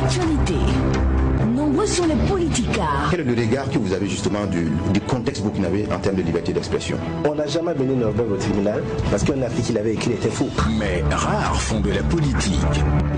l'actualité. Nombreux sont les politicards. Quel est le regard que vous avez justement du contexte burkinabé en termes de liberté d'expression? On n'a jamais mené Norbert au tribunal parce qu'un article qu'il avait écrit était faux. Mais rares font de la politique.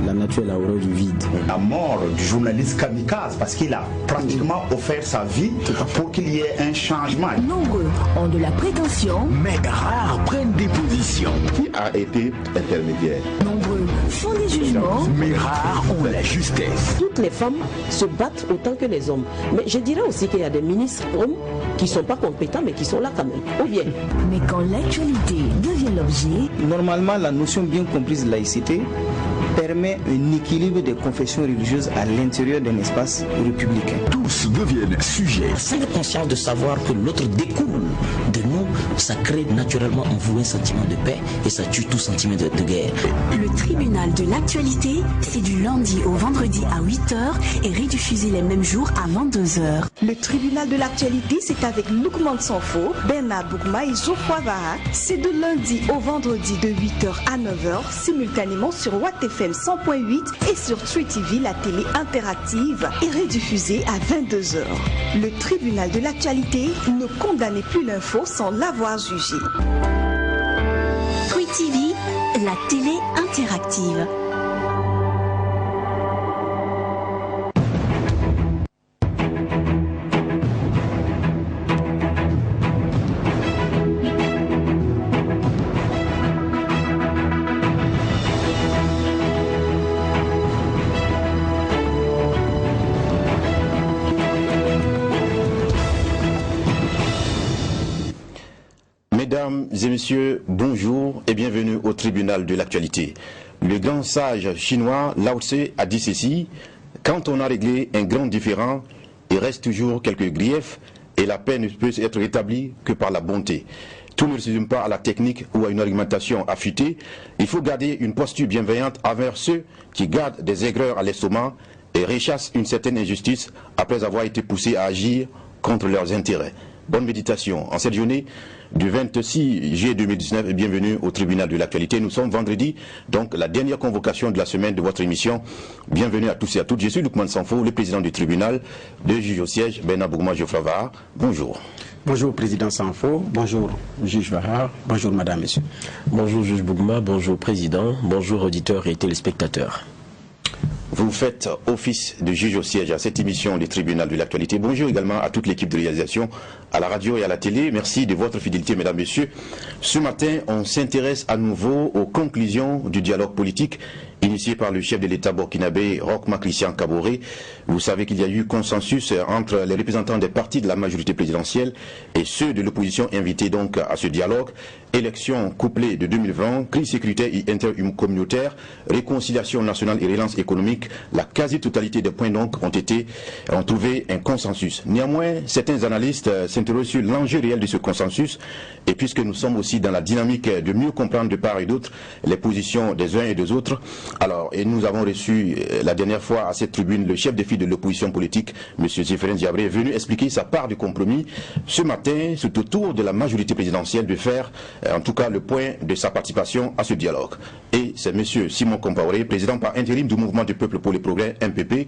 La nature est la horreur du vide. La mort du journaliste kamikaze parce qu'il a pratiquement offert sa vie pour qu'il y ait un changement. Nombreux ont de la prétention. Mais rares prennent des positions. Qui a été intermédiaire? Nombreux font des jugements. Mais rares ont la justesse. Toutes les femmes se battent autant que les hommes. Mais je dirais aussi qu'il y a des ministres hommes qui ne sont pas compétents mais qui sont là quand même. Ou bien. Mais quand l'actualité devient l'objet... Normalement, la notion bien comprise de laïcité permet un équilibre des confessions religieuses à l'intérieur d'un espace républicain. Tous deviennent sujets. Cette conscience de savoir que l'autre découle de nous, ça crée naturellement en vous un sentiment de paix et ça tue tout sentiment de guerre. Le tribunal de l'actualité, c'est du lundi au vendredi à 8h et rediffusé les mêmes jours à 22h. Le tribunal de l'actualité, c'est avec Lukman Sanfo, Bernard Bougma et Geoffroy Vaha. C'est de lundi au vendredi de 8h à 9h, simultanément sur Watt FM 100.8 et sur Tree TV, la télé interactive, et rediffusée à 22h. Le tribunal de l'actualité ne condamnait plus l'info sans l'avoir jugé. Tree TV, la télé interactive. Mesdames et messieurs, bonjour et bienvenue au tribunal de l'actualité. Le grand sage chinois Lao Tse a dit ceci: quand on a réglé un grand différend, il reste toujours quelques griefs et la paix ne peut être rétablie que par la bonté. Tout ne se résume pas à la technique ou à une argumentation affûtée. Il faut garder une posture bienveillante envers ceux qui gardent des aigreurs à l'estomac et rechassent une certaine injustice après avoir été poussés à agir contre leurs intérêts. Bonne méditation en cette journée du 26 juillet 2019 et bienvenue au tribunal de l'actualité. Nous sommes vendredi, donc la dernière convocation de la semaine de votre émission. Bienvenue à tous et à toutes. Je suis Lukman Sanfo, le président du tribunal, le juge au siège, Bernard Bougma, Geoffroy Vaha. Bonjour. Bonjour président Sanfo, bonjour juge Vaha, bonjour madame, messieurs. Bonjour juge Bougma, bonjour président, bonjour auditeurs et téléspectateurs. Vous faites office de juge au siège à cette émission du tribunal de l'actualité. Bonjour également à toute l'équipe de réalisation, à la radio et à la télé. Merci de votre fidélité, mesdames, messieurs. Ce matin, on s'intéresse à nouveau aux conclusions du dialogue politique initié par le chef de l'État burkinabé, Roch Marc Christian Kaboré. Vous savez qu'il y a eu consensus entre les représentants des partis de la majorité présidentielle et ceux de l'opposition invités donc à ce dialogue. Élections couplées de 2020, crise sécuritaire et intercommunautaire, réconciliation nationale et relance économique, la quasi-totalité des points donc ont trouvé un consensus. Néanmoins, certains analystes s'interrogent sur l'enjeu réel de ce consensus, et puisque nous sommes aussi dans la dynamique de mieux comprendre de part et d'autre les positions des uns et des autres, alors, et nous avons reçu la dernière fois à cette tribune le chef de file de l'opposition politique, M. Zéphérine Diabré, est venu expliquer sa part de compromis. Ce matin, c'est au tour de la majorité présidentielle de faire en tout cas le point de sa participation à ce dialogue. Et c'est M. Simon Compaoré, président par intérim du Mouvement du Peuple pour le Progrès, MPP,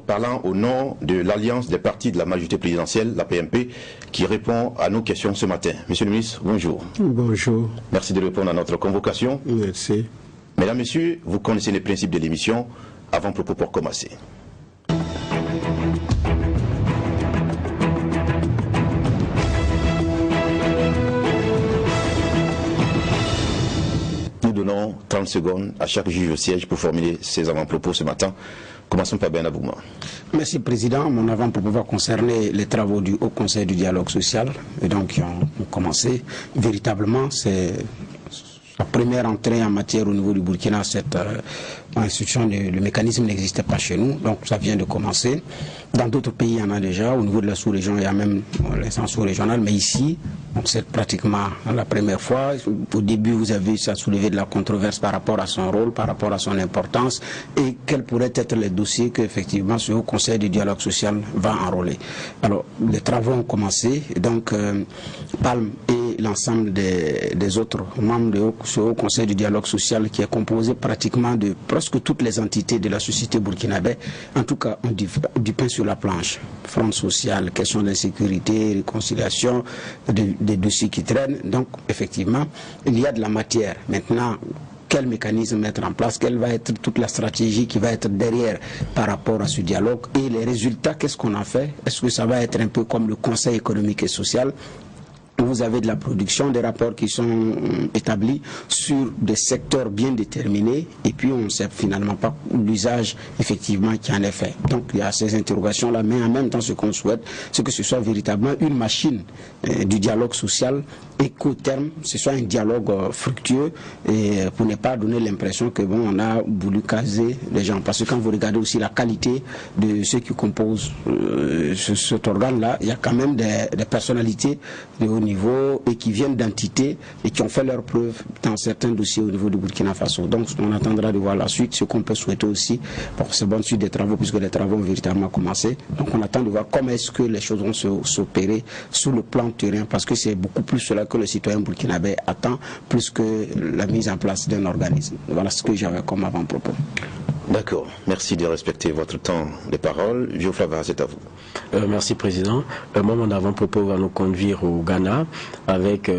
parlant au nom de l'Alliance des partis de la majorité présidentielle, la PMP, qui répond à nos questions ce matin. Monsieur le ministre, bonjour. Bonjour. Merci de répondre à notre convocation. Merci. Mesdames, Messieurs, vous connaissez les principes de l'émission. Avant-propos pour commencer. Nous donnons 30 secondes à chaque juge au siège pour formuler ses avant-propos ce matin. Commençons par Bernard Bougma. Merci président. Mon avant-propos va concerner les travaux du Haut Conseil du dialogue social et donc qui ont commencé. Véritablement, c'est la première entrée en matière au niveau du Burkina. Cette institution, le mécanisme n'existait pas chez nous, donc ça vient de commencer. Dans d'autres pays, il y en a déjà. Au niveau de la sous-région, il y a même l'instance sous-régionale, mais ici, c'est pratiquement la première fois. Au début, vous avez vu, ça soulevé de la controverse par rapport à son rôle, par rapport à son importance, et quels pourraient être les dossiers qu'effectivement ce Haut Conseil du dialogue social va enrôler. Alors, les travaux ont commencé, et donc Palme et l'ensemble des autres membres de ce Haut Conseil du dialogue social qui est composé pratiquement de presque toutes les entités de la société burkinabé. En tout cas, on dit du pain sur la planche. Front social, question d'insécurité, réconciliation, des dossiers qui traînent. Donc, effectivement, il y a de la matière. Maintenant, quel mécanisme mettre en place, quelle va être toute la stratégie qui va être derrière par rapport à ce dialogue et les résultats, qu'est-ce qu'on a fait? Est-ce que ça va être un peu comme le Conseil économique et social? Vous avez de la production, des rapports qui sont établis sur des secteurs bien déterminés et puis on ne sait finalement pas l'usage effectivement qui en est fait. Donc il y a ces interrogations-là, mais en même temps ce qu'on souhaite, c'est que ce soit véritablement une machine du dialogue social et qu'au terme, ce soit un dialogue fructueux et pour ne pas donner l'impression que bon, on a voulu caser les gens. Parce que quand vous regardez aussi la qualité de ceux qui composent cet organe-là, il y a quand même des personnalités de haut niveau et qui viennent d'entités et qui ont fait leurs preuves dans certains dossiers au niveau du Burkina Faso. Donc on attendra de voir la suite. Ce qu'on peut souhaiter aussi pour cette bonne suite des travaux, puisque les travaux ont véritablement commencé. Donc on attend de voir comment est-ce que les choses vont s'opérer sur le plan terrain, parce que c'est beaucoup plus cela que le citoyen burkinabé attend, plus que la mise en place d'un organisme. Voilà ce que j'avais comme avant-propos. D'accord. Merci de respecter votre temps de parole. Geoffroy Vahar, c'est à vous. Merci, Président. Moi, mon avant-propos va nous conduire au Ghana avec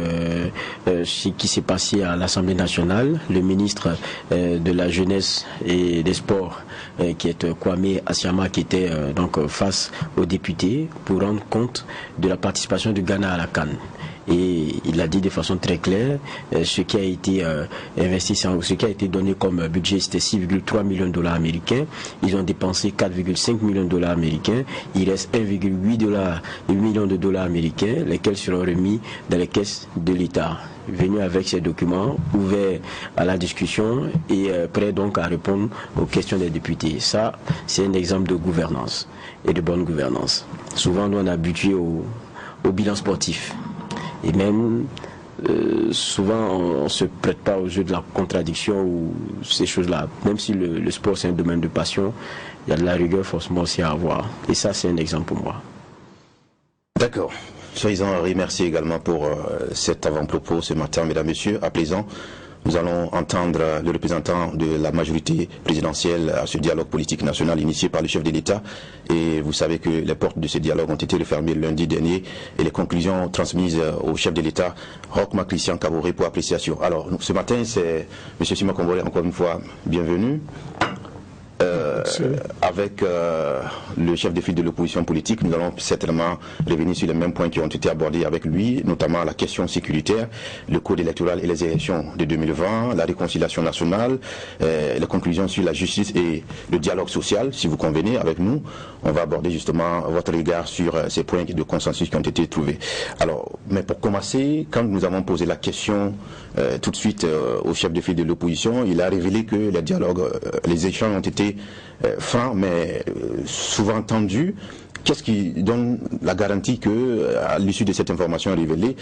ce qui s'est passé à l'Assemblée nationale. Le ministre de la Jeunesse et des Sports, qui est Kwame Asiama, qui était donc face aux députés pour rendre compte de la participation du Ghana à la CAN. Et il a dit de façon très claire, ce qui a été investi, ce qui a été donné comme budget, c'était 6,3 millions de dollars américains. Ils ont dépensé 4,5 millions de dollars américains. Il reste 1,8 million de dollars américains, lesquels seront remis dans les caisses de l'État. Venu avec ces documents, ouverts à la discussion et prêt donc à répondre aux questions des députés. Ça, c'est un exemple de gouvernance et de bonne gouvernance. Souvent, nous on est habitué au bilan sportif. Et même, souvent, on ne se prête pas au jeu de la contradiction ou ces choses-là. Même si le sport, c'est un domaine de passion, il y a de la rigueur forcément aussi à avoir. Et ça, c'est un exemple pour moi. D'accord. Soyez-en remerciés également pour cet avant-propos ce matin, mesdames, messieurs. À présent, nous allons entendre le représentant de la majorité présidentielle à ce dialogue politique national initié par le chef de l'État. Et vous savez que les portes de ce dialogue ont été refermées lundi dernier et les conclusions transmises au chef de l'État, Rochma Christian Kaboré, pour appréciation. Alors, ce matin, c'est M. Simon Komboré, encore une fois, bienvenue. Avec le chef de file de l'opposition politique, nous allons certainement revenir sur les mêmes points qui ont été abordés avec lui, notamment la question sécuritaire, le code électoral et les élections de 2020, la réconciliation nationale, les conclusions sur la justice et le dialogue social. Si vous convenez avec nous, on va aborder justement votre regard sur ces points de consensus qui ont été trouvés. Alors, mais pour commencer, quand nous avons posé la question tout de suite au chef de file de l'opposition, il a révélé que les dialogues, les échanges ont été francs, mais souvent tendus. Qu'est-ce qui donne la garantie que, à l'issue de cette information révélée,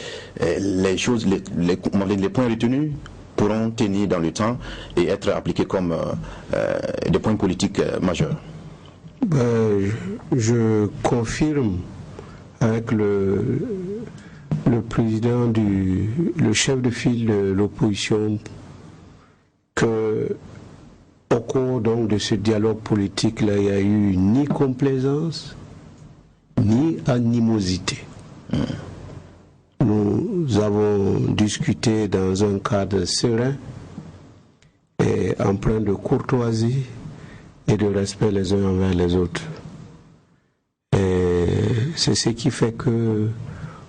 les choses, les points retenus pourront tenir dans le temps et être appliqués comme des points politiques majeurs? Je confirme avec le président le chef de file de l'opposition que au cours donc de ce dialogue politique là, il n'y a eu ni complaisance ni animosité. Nous avons discuté dans un cadre serein et empreint de courtoisie et de respect les uns envers les autres. Et c'est ce qui fait que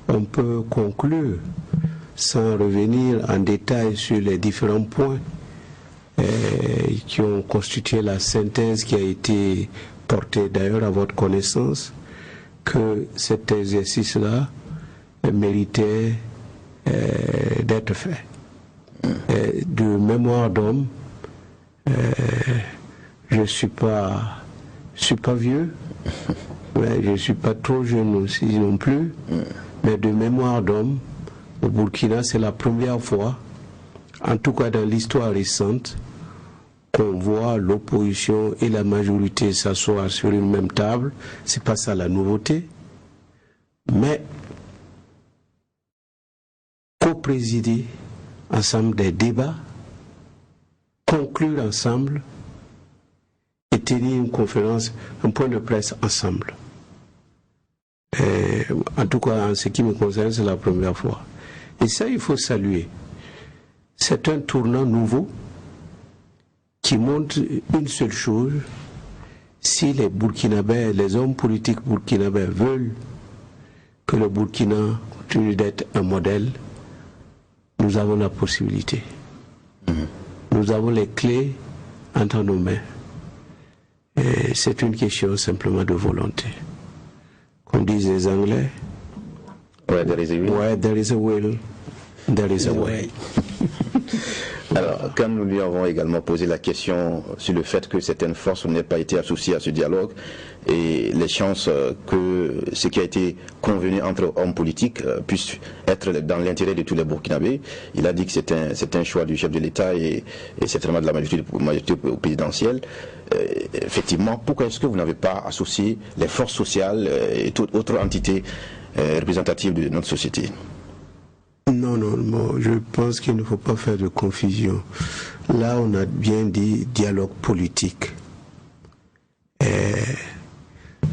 on peut conclure sans revenir en détail sur les différents points qui ont constitué la synthèse qui a été portée d'ailleurs à votre connaissance, que cet exercice-là méritait d'être fait. De mémoire d'homme, je suis pas vieux, mais je ne suis pas trop jeune aussi non plus, mais de mémoire d'homme, au Burkina, c'est la première fois, en tout cas dans l'histoire récente, qu'on voit l'opposition et la majorité s'asseoir sur une même table. C'est pas ça la nouveauté. Mais co-présider ensemble des débats, conclure ensemble et tenir une conférence, un point de presse ensemble. En tout cas, en ce qui me concerne, c'est la première fois. Et ça, il faut saluer. C'est un tournant nouveau qui montre une seule chose. Si les Burkinabés, les hommes politiques burkinabés veulent que le Burkina continue d'être un modèle, nous avons la possibilité. Nous avons les clés entre nos mains. Et c'est une question simplement de volonté. Comme disent les Anglais, where there is a will, there is a way. Alors, quand nous lui avons également posé la question sur le fait que certaines forces n'aient pas été associées à ce dialogue et les chances que ce qui a été convenu entre hommes politiques puisse être dans l'intérêt de tous les Burkinabés, il a dit que c'est un choix du chef de l'État et certainement de la majorité présidentielle. Effectivement, pourquoi est-ce que vous n'avez pas associé les forces sociales et toute autre entité représentative de notre société? Non, je pense qu'il ne faut pas faire de confusion. Là, on a bien dit dialogue politique.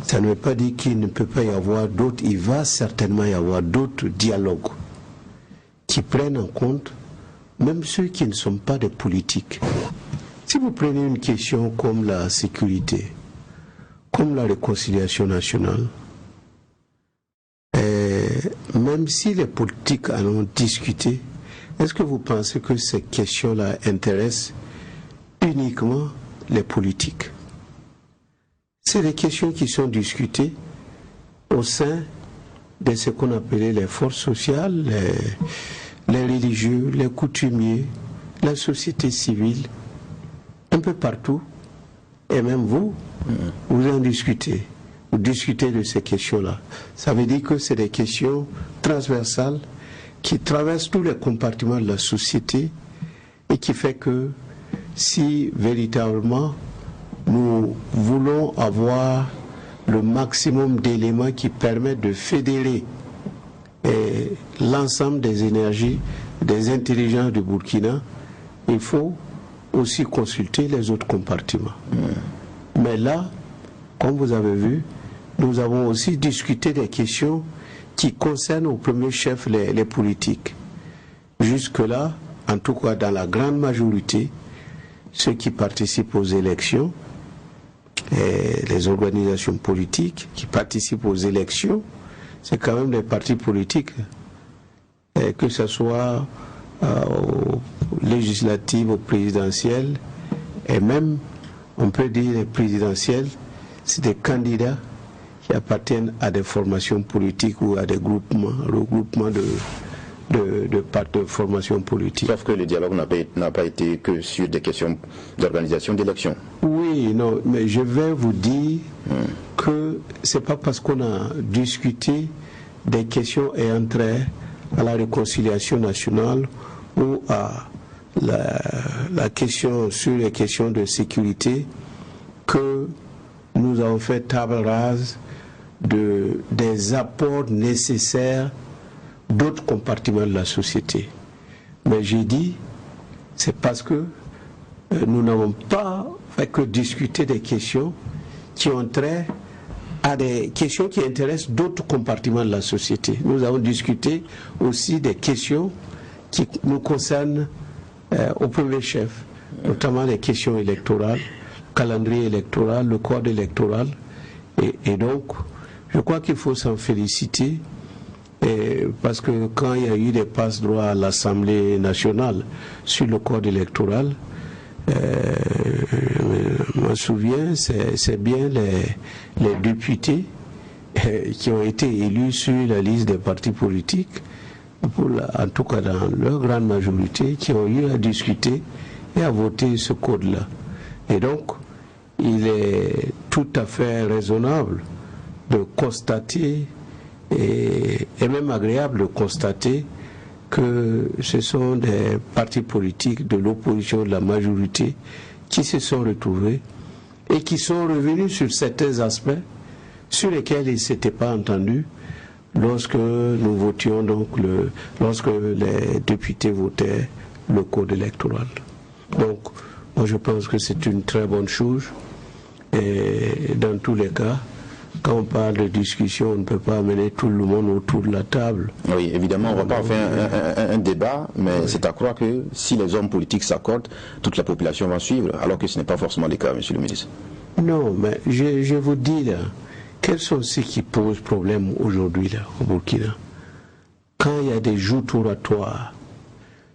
Ça ne veut pas dire qu'il ne peut pas y avoir d'autres, il va certainement y avoir d'autres dialogues qui prennent en compte même ceux qui ne sont pas des politiques. Si vous prenez une question comme la sécurité, comme la réconciliation nationale, même si les politiques en ont discuté, est-ce que vous pensez que ces questions-là intéressent uniquement les politiques? C'est des questions qui sont discutées au sein de ce qu'on appelait les forces sociales, les religieux, les coutumiers, la société civile, un peu partout. Et même vous en discutez. Vous discutez de ces questions-là. Ça veut dire que c'est des questions transversales qui traversent tous les compartiments de la société et qui fait que si véritablement nous voulons avoir le maximum d'éléments qui permettent de fédérer l'ensemble des énergies, des intelligences du Burkina, il faut aussi consulter les autres compartiments. Mais là, comme vous avez vu, nous avons aussi discuté des questions qui concernent au premier chef les politiques. Jusque-là, en tout cas dans la grande majorité, ceux qui participent aux élections, les organisations politiques qui participent aux élections, c'est quand même des partis politiques, que ce soit aux législatives, aux présidentielles, et même, on peut dire, les présidentielles, c'est des candidats qui appartiennent à des formations politiques ou à des regroupements de partis de formation politique. Sauf que le dialogue n'a pas été que sur des questions d'organisation d'élections. Oui, non, mais je vais vous dire que c'est pas parce qu'on a discuté des questions ayant trait à la réconciliation nationale ou à la question sur les questions de sécurité que nous avons fait table rase des apports nécessaires d'autres compartiments de la société. Mais j'ai dit, c'est parce que nous n'avons pas fait que discuter des questions qui ont trait à des questions qui intéressent d'autres compartiments de la société. Nous avons discuté aussi des questions qui nous concernent au premier chef, notamment les questions électorales, le calendrier électoral, le code électoral. Et donc, je crois qu'il faut s'en féliciter. Parce que quand il y a eu des passe-droits à l'Assemblée nationale sur le code électoral, je me souviens, c'est bien les députés qui ont été élus sur la liste des partis politiques, en tout cas dans leur grande majorité, qui ont eu à discuter et à voter ce code-là. Et donc, il est tout à fait raisonnable de constater et même agréable de constater que ce sont des partis politiques de l'opposition, de la majorité, qui se sont retrouvés et qui sont revenus sur certains aspects sur lesquels ils ne s'étaient pas entendus lorsque nous votions, donc lorsque les députés votaient le code électoral. Donc, moi je pense que c'est une très bonne chose. Et dans tous les cas, quand on parle de discussion, on ne peut pas amener tout le monde autour de la table. Oui, évidemment, on ne va pas faire un débat, mais c'est à croire que si les hommes politiques s'accordent, toute la population va suivre, alors que ce n'est pas forcément le cas, monsieur le ministre. Non, mais je vous dis là, quels sont ceux qui posent problème aujourd'hui là, au Burkina? Quand il y a des joutes oratoires,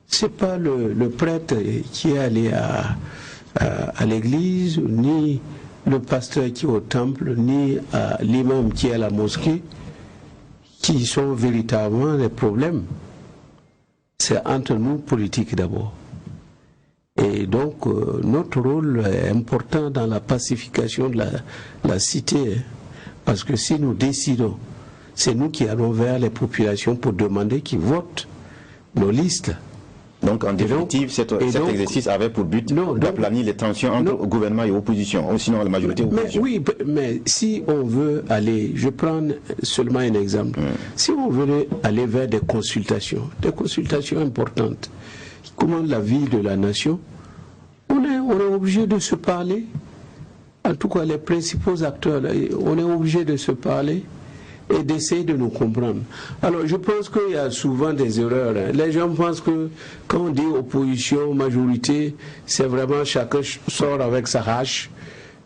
c'est pas le prêtre qui est allé à l'église, ni le pasteur qui est au temple, ni l'imam qui est à la mosquée, qui sont véritablement les problèmes. C'est entre nous politiques d'abord. Et donc, notre rôle est important dans la pacification de la cité. Parce que si nous décidons, c'est nous qui allons vers les populations pour demander qu'ils votent nos listes. Donc, en définitive, cet exercice avait pour but d'aplanir les tensions entre gouvernement et opposition, ou sinon la majorité opposition. Mais oui, mais si on veut aller, je prends seulement un exemple, si on veut aller vers des consultations importantes, qui commandent la vie de la nation, on est obligé de se parler. En tout cas, les principaux acteurs, on est obligé de se parler et d'essayer de nous comprendre. Alors, je pense qu'il y a souvent des erreurs. Les gens pensent que quand on dit opposition, majorité, c'est vraiment chacun sort avec sa hache.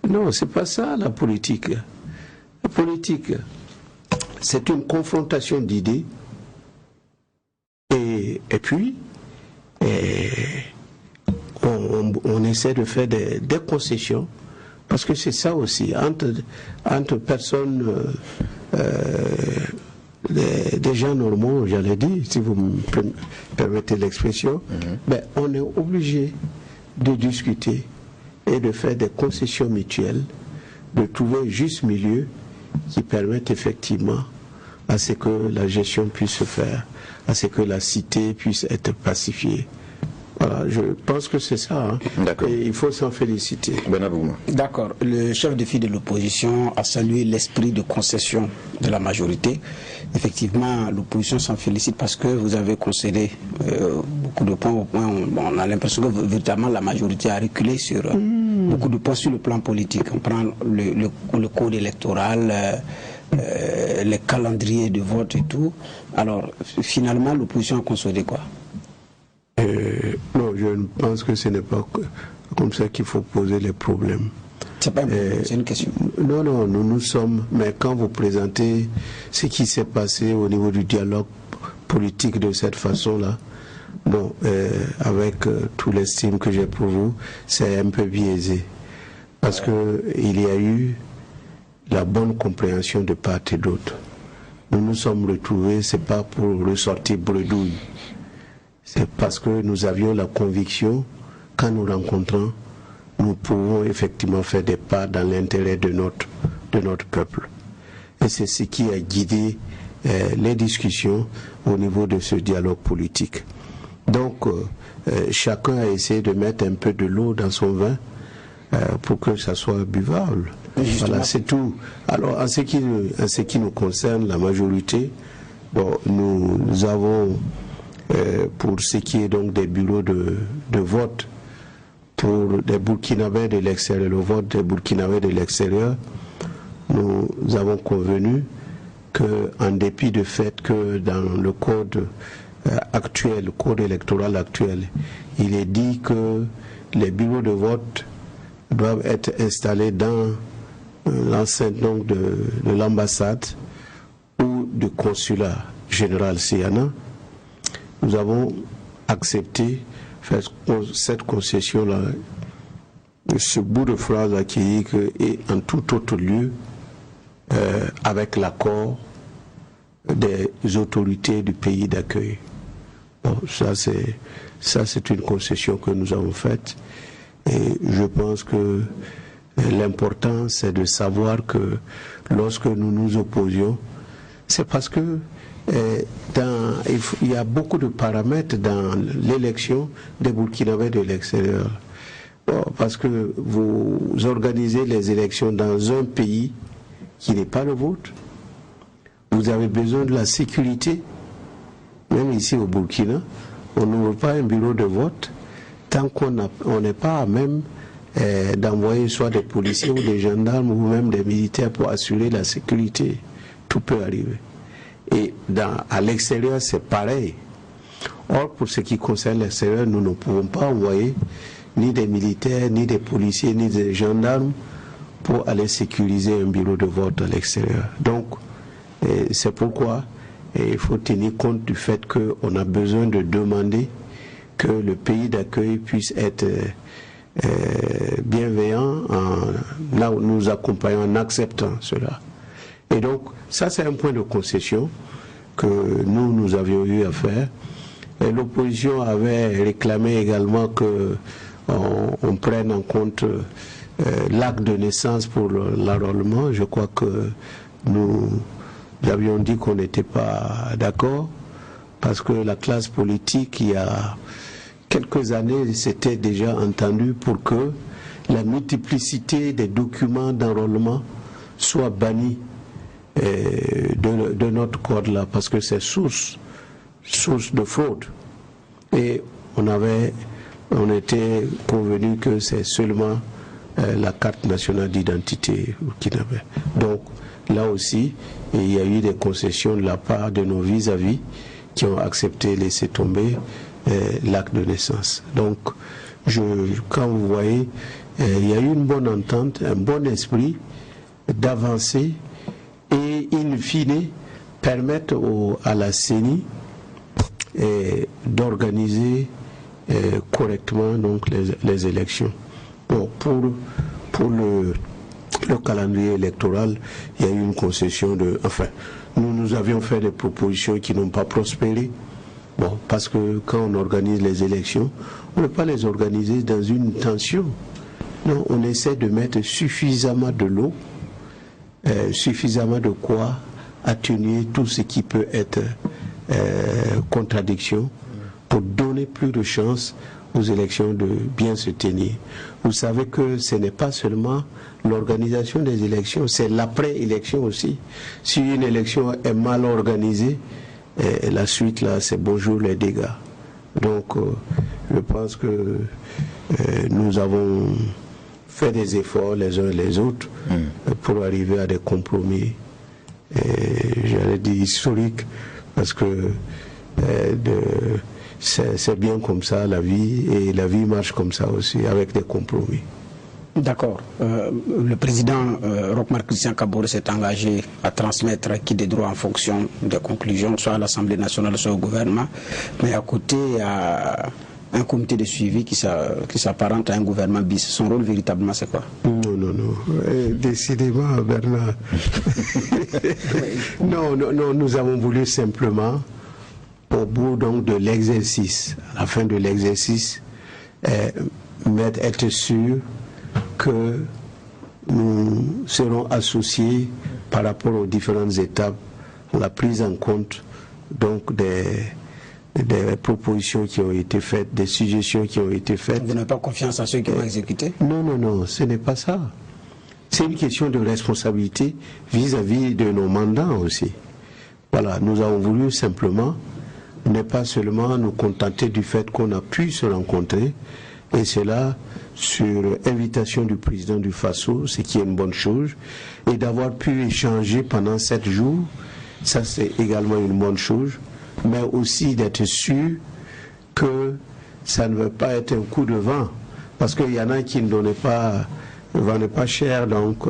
Non, c'est pas ça la politique. La politique, c'est une confrontation d'idées. Et puis, on essaie de faire des concessions. Parce que c'est ça aussi, entre personnes, des gens normaux, j'allais dire, si vous me permettez l'expression, ben, on est obligé de discuter et de faire des concessions mutuelles, de trouver un juste milieu qui permette effectivement à ce que la gestion puisse se faire, à ce que la cité puisse être pacifiée. Voilà, je pense que c'est ça. Hein. Et il faut s'en féliciter. D'accord. Le chef de file de l'opposition a salué l'esprit de concession de la majorité. Effectivement, l'opposition s'en félicite parce que vous avez concédé beaucoup de points. Au point où on a l'impression que véritablement la majorité a reculé sur beaucoup de points sur le plan politique. On prend le code électoral, les calendriers de vote et tout. Alors, finalement, l'opposition a consolidé quoi? Non, je pense que ce n'est pas comme ça qu'il faut poser les problèmes. C'est pas un problème, c'est une question. Non, nous sommes, mais quand vous présentez ce qui s'est passé au niveau du dialogue politique de cette façon-là, bon, avec tout l'estime que j'ai pour vous, c'est un peu biaisé. Parce qu'il y a eu la bonne compréhension de part et d'autre. Nous nous sommes retrouvés, c'est pas pour ressortir bredouille. C'est parce que nous avions la conviction qu'en nous rencontrant, nous pouvons effectivement faire des pas dans l'intérêt de notre peuple. Et c'est ce qui a guidé les discussions au niveau de ce dialogue politique. Donc, chacun a essayé de mettre un peu de l'eau dans son vin pour que ça soit buvable. Voilà, c'est tout. Alors, en ce qui nous concerne, la majorité, bon, nous avons... pour ce qui est donc des bureaux de vote pour des Burkinabés de l'extérieur, le vote des Burkinabés de l'extérieur, nous avons convenu qu'en dépit du fait que dans le code actuel, le code électoral actuel, il est dit que les bureaux de vote doivent être installés dans l'enceinte donc de l'ambassade ou du consulat général s'il y en a. Nous avons accepté faire cette concession-là, ce bout de phrase qui dit que, et en tout autre lieu, avec l'accord des autorités du pays d'accueil. Bon, ça c'est une concession que nous avons faite, et je pense que l'important c'est de savoir que lorsque nous nous opposions, c'est parce que il y a beaucoup de paramètres dans l'élection des Burkinabés de l'extérieur. Bon, parce que vous organisez les élections dans un pays qui n'est pas le vôtre. vous avez besoin de la sécurité. Même ici au Burkina, on n'ouvre pas un bureau de vote tant qu'on n'est pas à même d'envoyer soit des policiers ou des gendarmes ou même des militaires pour assurer la sécurité. Tout peut arriver. Et à l'extérieur, c'est pareil. Or, pour ce qui concerne l'extérieur, nous ne pouvons pas envoyer ni des militaires, ni des policiers, ni des gendarmes pour aller sécuriser un bureau de vote à l'extérieur. Donc, c'est pourquoi il faut tenir compte du fait qu'on a besoin de demander que le pays d'accueil puisse être bienveillant en nous accompagnant, en acceptant cela. Et donc, ça c'est un point de concession que nous avions eu à faire. L'opposition avait réclamé également qu'on prenne en compte l'acte de naissance pour l'enrôlement. Je crois que nous avions dit qu'on n'était pas d'accord parce que la classe politique, il y a quelques années, s'était déjà entendue pour que la multiplicité des documents d'enrôlement soit bannie de notre code-là, parce que c'est source de fraude. Et on était convenu que c'est seulement la carte nationale d'identité qui n'avait. Donc là aussi, il y a eu des concessions de la part de nos vis-à-vis qui ont accepté de laisser tomber l'acte de naissance. Donc, quand vous voyez, il y a eu une bonne entente, un bon esprit d'avancer et, in fine, permettre à la CENI d'organiser correctement donc, les élections. Bon, pour le calendrier électoral, il y a eu une concession de... Enfin, nous avions fait des propositions qui n'ont pas prospéré. Bon, parce que quand on organise les élections, on ne peut pas les organiser dans une tension. Non, on essaie de mettre suffisamment de l'eau, suffisamment de quoi atténuer tout ce qui peut être contradiction pour donner plus de chances aux élections de bien se tenir. Vous savez que ce n'est pas seulement l'organisation des élections, c'est l'après-élection aussi. Si une élection est mal organisée, la suite là, c'est bonjour les dégâts. Donc, je pense que nous avons fait des efforts les uns les autres pour arriver à des compromis, j'allais dire historiques, parce que c'est bien comme ça la vie, et la vie marche comme ça aussi, avec des compromis. D'accord. Le président Roch-Marc Christian Kaboré s'est engagé à transmettre l'acquis des droits en fonction des conclusions, soit à l'Assemblée nationale, soit au gouvernement. Mais à côté, il y a un comité de suivi qui s'apparente à un gouvernement bis. Son rôle véritablement, c'est quoi? Non. Décidément, Bernard. Non, nous avons voulu simplement, au bout donc de l'exercice, à la fin de l'exercice, être sûr que nous serons associés par rapport aux différentes étapes à la prise en compte donc des propositions qui ont été faites, des suggestions qui ont été faites. Vous n'avez pas confiance à ceux qui vont exécuter? Non, ce n'est pas ça. C'est une question de responsabilité vis-à-vis de nos mandats aussi. Voilà, nous avons voulu simplement ne pas seulement nous contenter du fait qu'on a pu se rencontrer, et cela sur invitation du président du FASO, ce qui est une bonne chose, et d'avoir pu échanger pendant 7 jours, ça c'est également une bonne chose, mais aussi d'être sûr que ça ne va pas être un coup de vent, parce qu'il y en a qui ne vendaient pas cher donc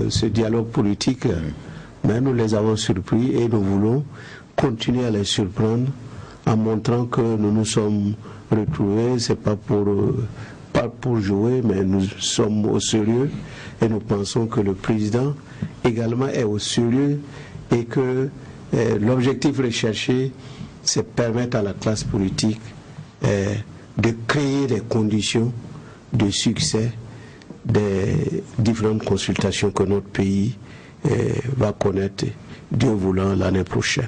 ce dialogue politique, mais nous les avons surpris et nous voulons continuer à les surprendre en montrant que nous nous sommes retrouvés, c'est pas pour jouer, mais nous sommes au sérieux et nous pensons que le président également est au sérieux et que l'objectif recherché, c'est permettre à la classe politique de créer les conditions de succès des différentes consultations que notre pays va connaître, Dieu voulant, l'année prochaine.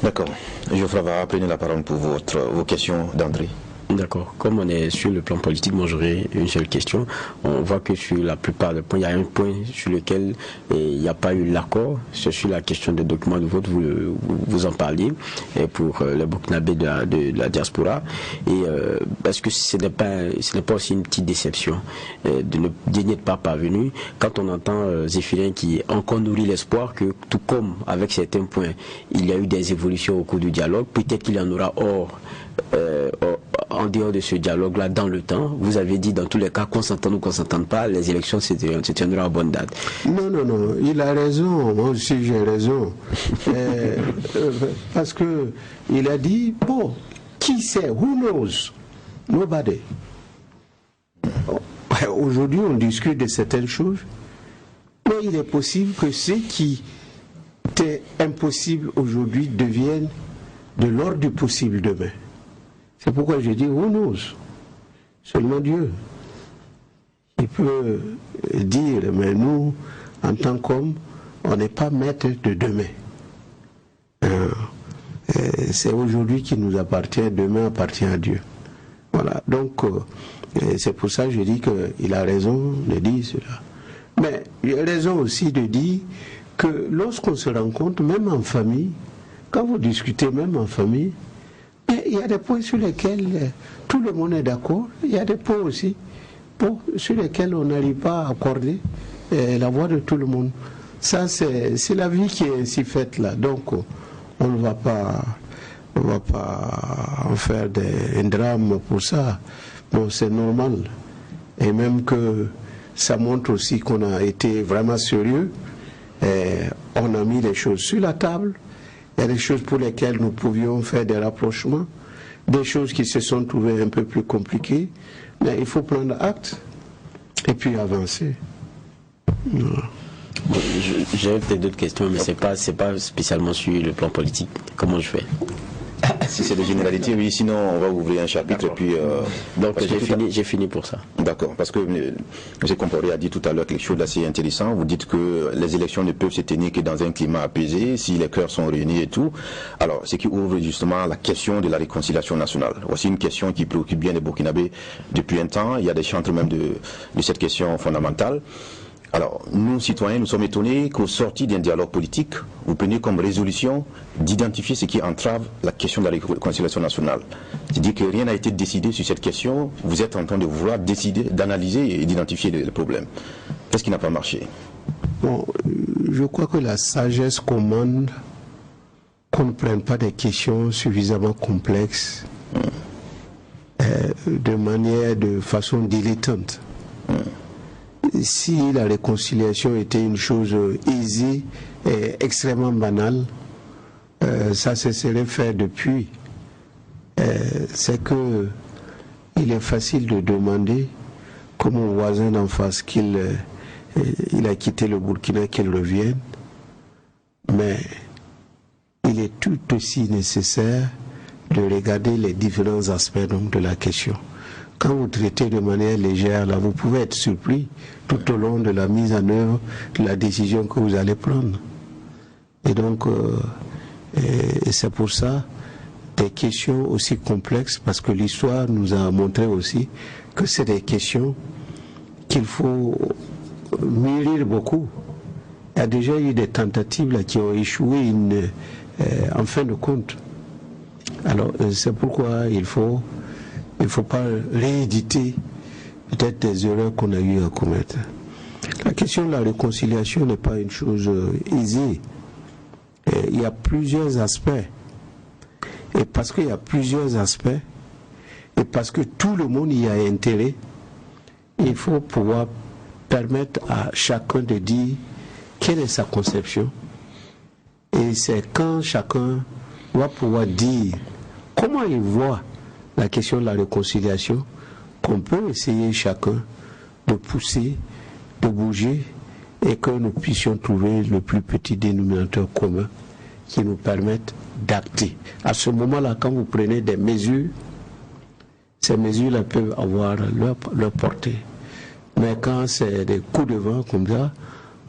D'accord. Geoffroy va prendre la parole pour vos questions d'André. D'accord. Comme on est sur le plan politique, moi j'aurais une seule question. On voit que sur la plupart des points, il y a un point sur lequel il n'y a pas eu l'accord. C'est sur la question des documents de vote, vous en parliez, pour les Burkinabés de la diaspora. Et parce que ce n'est pas aussi une petite déception de n'y être pas parvenu quand on entend Zéphirin qui encore nourrit l'espoir que tout comme avec certains points, il y a eu des évolutions au cours du dialogue, peut-être qu'il y en aura en dehors de ce dialogue-là dans le temps. Vous avez dit dans tous les cas qu'on s'entende ou qu'on ne s'entende pas, les élections se tiendront à bonne date. Non, il a raison, moi aussi j'ai raison. Parce que il a dit, bon, qui sait, who knows? Nobody. Aujourd'hui on discute de certaines choses, mais il est possible que ce qui était impossible aujourd'hui devienne de l'ordre du possible demain. C'est pourquoi je dis, who knows? Seulement Dieu. Il peut dire, mais nous, en tant qu'hommes, on n'est pas maître de demain. C'est aujourd'hui qui nous appartient, demain appartient à Dieu. Voilà, donc c'est pour ça que je dis qu'il a raison de dire cela. Mais il a raison aussi de dire que lorsqu'on se rencontre, même en famille, quand vous discutez même en famille, il y a des points sur lesquels tout le monde est d'accord. Il y a des points aussi sur lesquels on n'arrive pas à accorder la voix de tout le monde. Ça, c'est la vie qui est ainsi faite là. Donc, on ne va pas en faire un drame pour ça. Bon, c'est normal. Et même que ça montre aussi qu'on a été vraiment sérieux. On a mis les choses sur la table. Il y a des choses pour lesquelles nous pouvions faire des rapprochements, des choses qui se sont trouvées un peu plus compliquées, mais il faut prendre acte et puis avancer. J'ai peut-être d'autres questions, mais c'est pas spécialement sur le plan politique. Comment je fais? Si c'est des généralités, oui, sinon on va ouvrir un chapitre et puis... Donc j'ai fini pour ça. D'accord, parce que M. Compaoré a dit tout à l'heure quelque chose d'assez intéressant. Vous dites que les élections ne peuvent se tenir que dans un climat apaisé, si les cœurs sont réunis et tout. Alors, ce qui ouvre justement la question de la réconciliation nationale. Voici une question qui préoccupe bien les Burkinabés depuis un temps. Il y a des chantres même de cette question fondamentale. Alors, nous, citoyens, nous sommes étonnés qu'au sorti d'un dialogue politique, vous preniez comme résolution d'identifier ce qui entrave la question de la réconciliation nationale. C'est-à-dire que rien n'a été décidé sur cette question, vous êtes en train de vouloir décider, d'analyser et d'identifier les problèmes. Qu'est-ce qui n'a pas marché? Bon, je crois que la sagesse commande qu'on ne prenne pas des questions suffisamment complexes de façon dilettante. Si la réconciliation était une chose aisée et extrêmement banale, ça se serait fait depuis. C'est que il est facile de demander, comme mon voisin d'en face, qu'il a quitté le Burkina, qu'il revienne, mais il est tout aussi nécessaire de regarder les différents aspects donc, de la question. Quand vous traitez de manière légère, là, vous pouvez être surpris tout au long de la mise en œuvre de la décision que vous allez prendre. Et donc, c'est pour ça des questions aussi complexes, parce que l'histoire nous a montré aussi que c'est des questions qu'il faut mûrir beaucoup. Il y a déjà eu des tentatives là, qui ont échoué en fin de compte. Alors, c'est pourquoi il ne faut pas rééditer peut-être des erreurs qu'on a eu à commettre. La question de la réconciliation n'est pas une chose aisée. Il y a plusieurs aspects. Et parce qu'il y a plusieurs aspects, et parce que tout le monde y a intérêt, il faut pouvoir permettre à chacun de dire quelle est sa conception. Et c'est quand chacun va pouvoir dire comment il voit la question de la réconciliation qu'on peut essayer chacun de pousser, de bouger et que nous puissions trouver le plus petit dénominateur commun qui nous permette d'acter. À ce moment-là, quand vous prenez des mesures, ces mesures-là peuvent avoir leur portée. Mais quand c'est des coups de vent comme ça,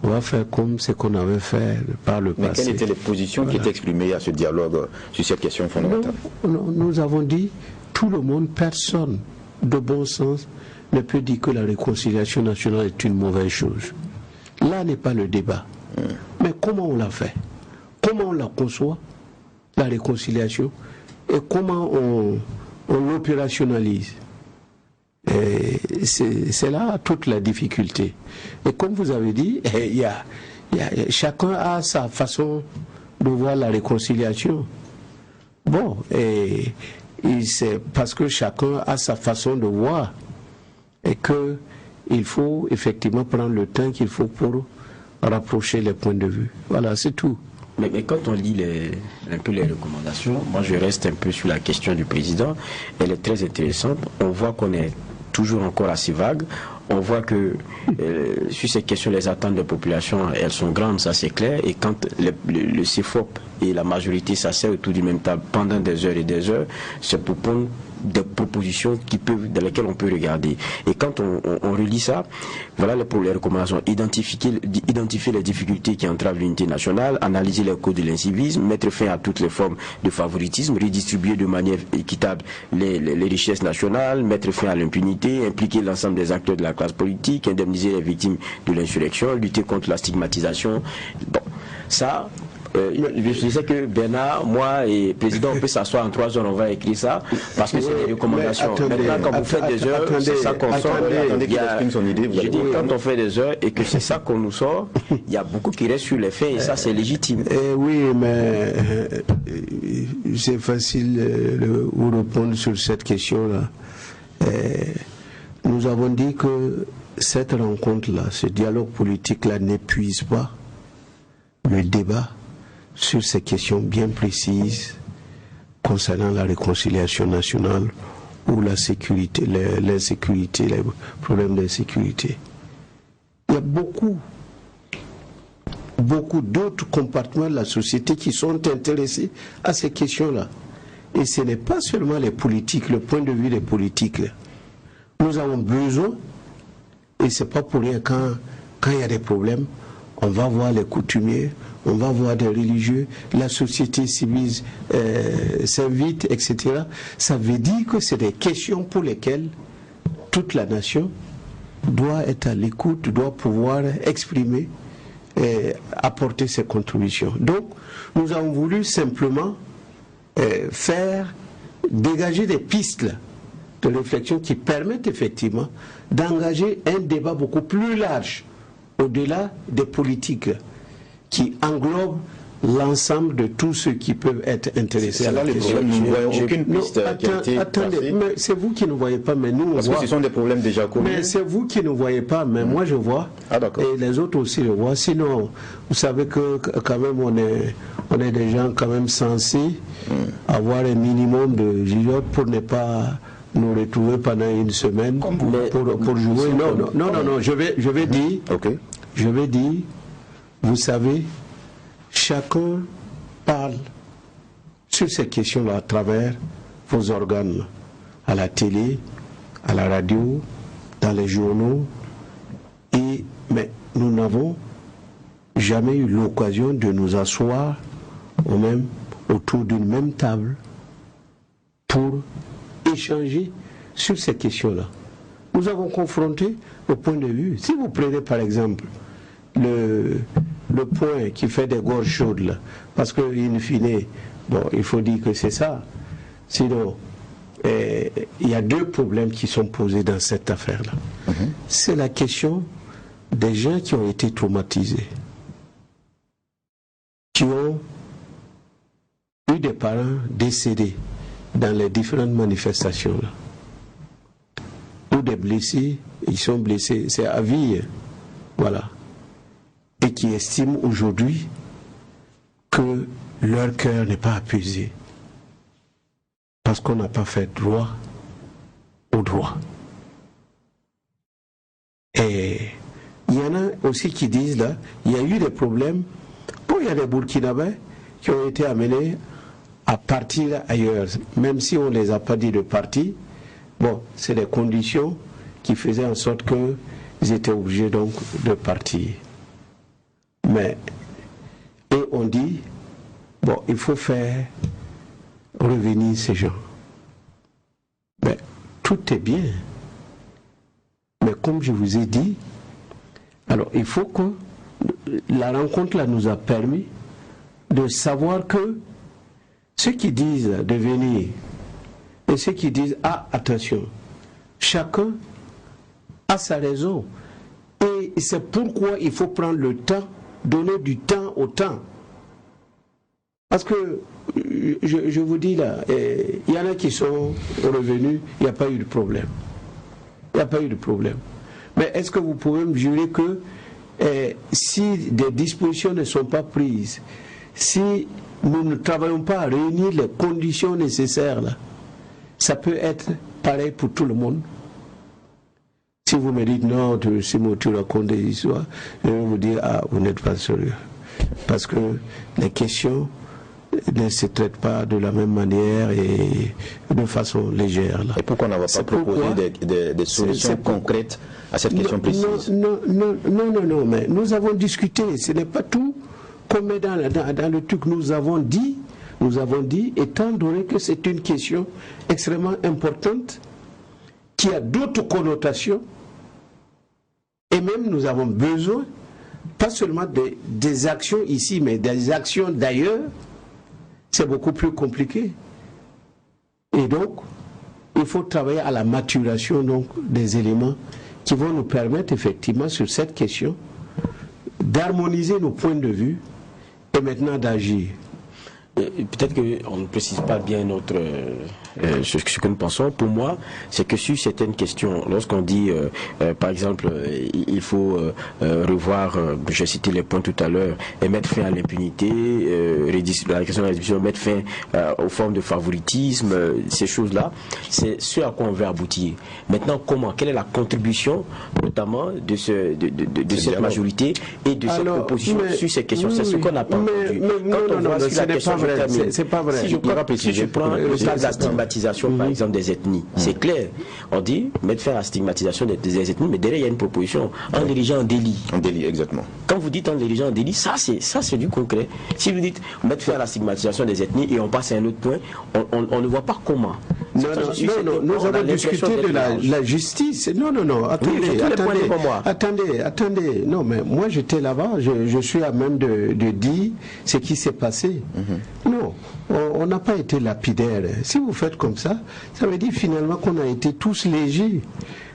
on va faire comme ce qu'on avait fait par le passé. Mais quelles étaient les positions qui étaient exprimées à ce dialogue sur cette question fondamentale? Nous avons dit tout le monde, personne de bon sens ne peut dire que la réconciliation nationale est une mauvaise chose. Là n'est pas le débat. Mais comment on l'a fait? Comment on la conçoit, la réconciliation, et comment on l'opérationnalise? C'est là toute la difficulté. Et comme vous avez dit, chacun a sa façon de voir la réconciliation. Bon, et c'est parce que chacun a sa façon de voir et qu'il faut effectivement prendre le temps qu'il faut pour rapprocher les points de vue. Voilà, c'est tout. Mais quand on lit un peu les recommandations, moi je reste un peu sur la question du président. Elle est très intéressante. On voit qu'on est toujours encore assez vague. On voit que sur ces questions, les attentes de la population, elles sont grandes, ça c'est clair. Et quand le CFOP et la majorité s'asseyent autour du même table pendant des heures et des heures, c'est pour prendre des propositions dans lesquelles on peut regarder. Et quand on relit ça, voilà les recommandations. Identifier les difficultés qui entravent l'unité nationale, analyser les causes de l'incivisme, mettre fin à toutes les formes de favoritisme, redistribuer de manière équitable les richesses nationales, mettre fin à l'impunité, impliquer l'ensemble des acteurs de la classe politique, indemniser les victimes de l'insurrection, lutter contre la stigmatisation. Bon, ça... je disais que Bernard, moi et le président, on peut s'asseoir en 3 heures, on va écrire ça, parce que c'est des recommandations. Maintenant, quand vous faites des heures, c'est ça qu'on sort. Je dis, quand on fait des heures et que c'est ça qu'on nous sort, il y a beaucoup qui restent sur les faits et ça, c'est légitime. Oui, mais c'est facile de vous répondre sur cette question-là. Nous avons dit que cette rencontre-là, ce dialogue politique-là n'épuise pas le débat sur ces questions bien précises concernant la réconciliation nationale ou la sécurité, l'insécurité, les problèmes d'insécurité. Il y a beaucoup d'autres compartiments de la société qui sont intéressés à ces questions-là. Et ce n'est pas seulement les politiques, le point de vue des politiques. Nous avons besoin, et ce n'est pas pour rien quand il y a des problèmes, on va voir les coutumiers, on va voir des religieux, la société civile s'invite, etc. Ça veut dire que c'est des questions pour lesquelles toute la nation doit être à l'écoute, doit pouvoir exprimer et apporter ses contributions. Donc, nous avons voulu simplement dégager des pistes de réflexion qui permettent effectivement d'engager un débat beaucoup plus large au-delà des politiques qui englobent l'ensemble de tous ceux qui peuvent être intéressés à la question. Nous ne voyons aucune piste qui a été attendez, mais c'est vous qui ne voyez pas, mais nous on voit. Parce que ce sont des problèmes déjà connus. Mais c'est vous qui ne voyez pas, mais moi je vois. Ah, d'accord. Et les autres aussi le voient. Sinon, vous savez que quand même on est des gens quand même censés avoir un minimum de gigote pour ne pas nous retrouver pendant une semaine pour jouer. Non, je vais dire. Okay. Je vais dire, vous savez, chacun parle sur ces questions-là à travers vos organes, à la télé, à la radio, dans les journaux. Mais nous n'avons jamais eu l'occasion de nous asseoir autour d'une même table pour échanger sur ces questions-là. Nous avons confronté le point de vue. Si vous prenez par exemple le point qui fait des gorges chaudes, là, parce que in fine, bon, il faut dire que c'est ça. Sinon, il y a 2 problèmes qui sont posés dans cette affaire-là. C'est la question des gens qui ont été traumatisés, qui ont eu des parents décédés dans les différentes manifestations-là, ou des blessés, ils sont blessés, c'est à vie, voilà, et qui estiment aujourd'hui que leur cœur n'est pas apaisé parce qu'on n'a pas fait droit au droit. Et il y en a aussi qui disent là, il y a eu des problèmes. Bon, il y a des Burkinabés qui ont été amenés à partir ailleurs, même si on ne les a pas dit de partir. Bon, c'est des conditions qui faisaient en sorte qu'ils étaient obligés donc de partir. Mais, et on dit, bon, il faut faire revenir ces gens. tout est bien. Mais comme je vous ai dit, alors il faut que la rencontre là nous a permis de savoir que ceux qui disent de venir et ceux qui disent attention, chacun a sa raison. Et c'est pourquoi il faut prendre le temps, donner du temps au temps. Parce que, je vous dis là, il y en a qui sont revenus, il n'y a pas eu de problème. Il n'y a pas eu de problème. Mais est-ce que vous pouvez me jurer que si des dispositions ne sont pas prises, si nous ne travaillons pas à réunir les conditions nécessaires, là, ça peut être pareil pour tout le monde? Si vous me dites non, Simon, tu racontes des histoires, je vais vous dire, vous n'êtes pas sérieux. Parce que les questions ne se traitent pas de la même manière et de façon légère. Là. Et pourquoi on n'a pas proposé des solutions concrètes à cette question précise? Non, mais nous avons discuté, ce n'est pas tout qu'on met dans le truc. Nous avons dit, étant donné que c'est une question extrêmement importante, qui a d'autres connotations, et même nous avons besoin, pas seulement des actions ici, mais des actions d'ailleurs, c'est beaucoup plus compliqué. Et donc, il faut travailler à la maturation donc, des éléments qui vont nous permettre effectivement sur cette question d'harmoniser nos points de vue et maintenant d'agir. Peut-être qu'on ne précise pas bien ce que nous pensons. Pour moi, c'est que sur certaines questions, lorsqu'on dit, par exemple, il faut revoir, j'ai cité les points tout à l'heure, et mettre fin à l'impunité, la question de la rédition, mettre fin aux formes de favoritisme, ces choses-là, c'est ce à quoi on veut aboutir. Maintenant, comment? Quelle est la contribution, notamment, de cette majorité et de cette opposition sur ces questions? C'est ce qu'on n'a pas entendu. Quand on voit sur la question, c'est pas vrai. Si je prends le cas de la stigmatisation, par exemple, des ethnies, c'est clair. On dit mettre fin à la stigmatisation des ethnies, mais derrière, il y a une proposition en dirigeant un délit. Un délit, exactement. Quand vous dites en dirigeant un délit, ça c'est du concret. Si vous dites mettre fin à la stigmatisation des ethnies et on passe à un autre point, on ne voit pas comment. Non, nous avons discuté de la justice. Non, attendez. Non, mais moi j'étais là-bas, je suis à même de dire ce qui s'est passé. Non, on n'a pas été lapidaire. Si vous faites comme ça veut dire finalement qu'on a été tous légers.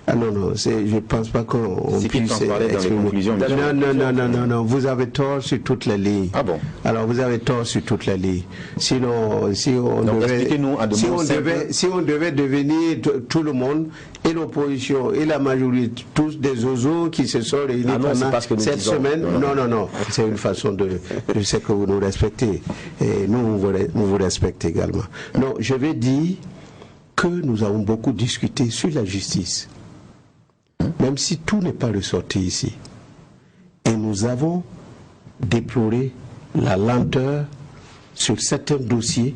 Ah non, je ne pense pas qu'on puisse Non, vous avez tort sur toutes les lignes. Ah bon? Alors vous avez tort sur toutes les lignes. Sinon, si on devait devenir tout le monde, et l'opposition, et la majorité, tous des oiseaux qui se sont réunis pendant cette semaine. Non, c'est une façon de... Je sais que vous nous respectez, et nous vous respectons également. Non, je vais dire que nous avons beaucoup discuté sur la justice. Même si tout n'est pas ressorti ici. Et nous avons déploré la lenteur sur certains dossiers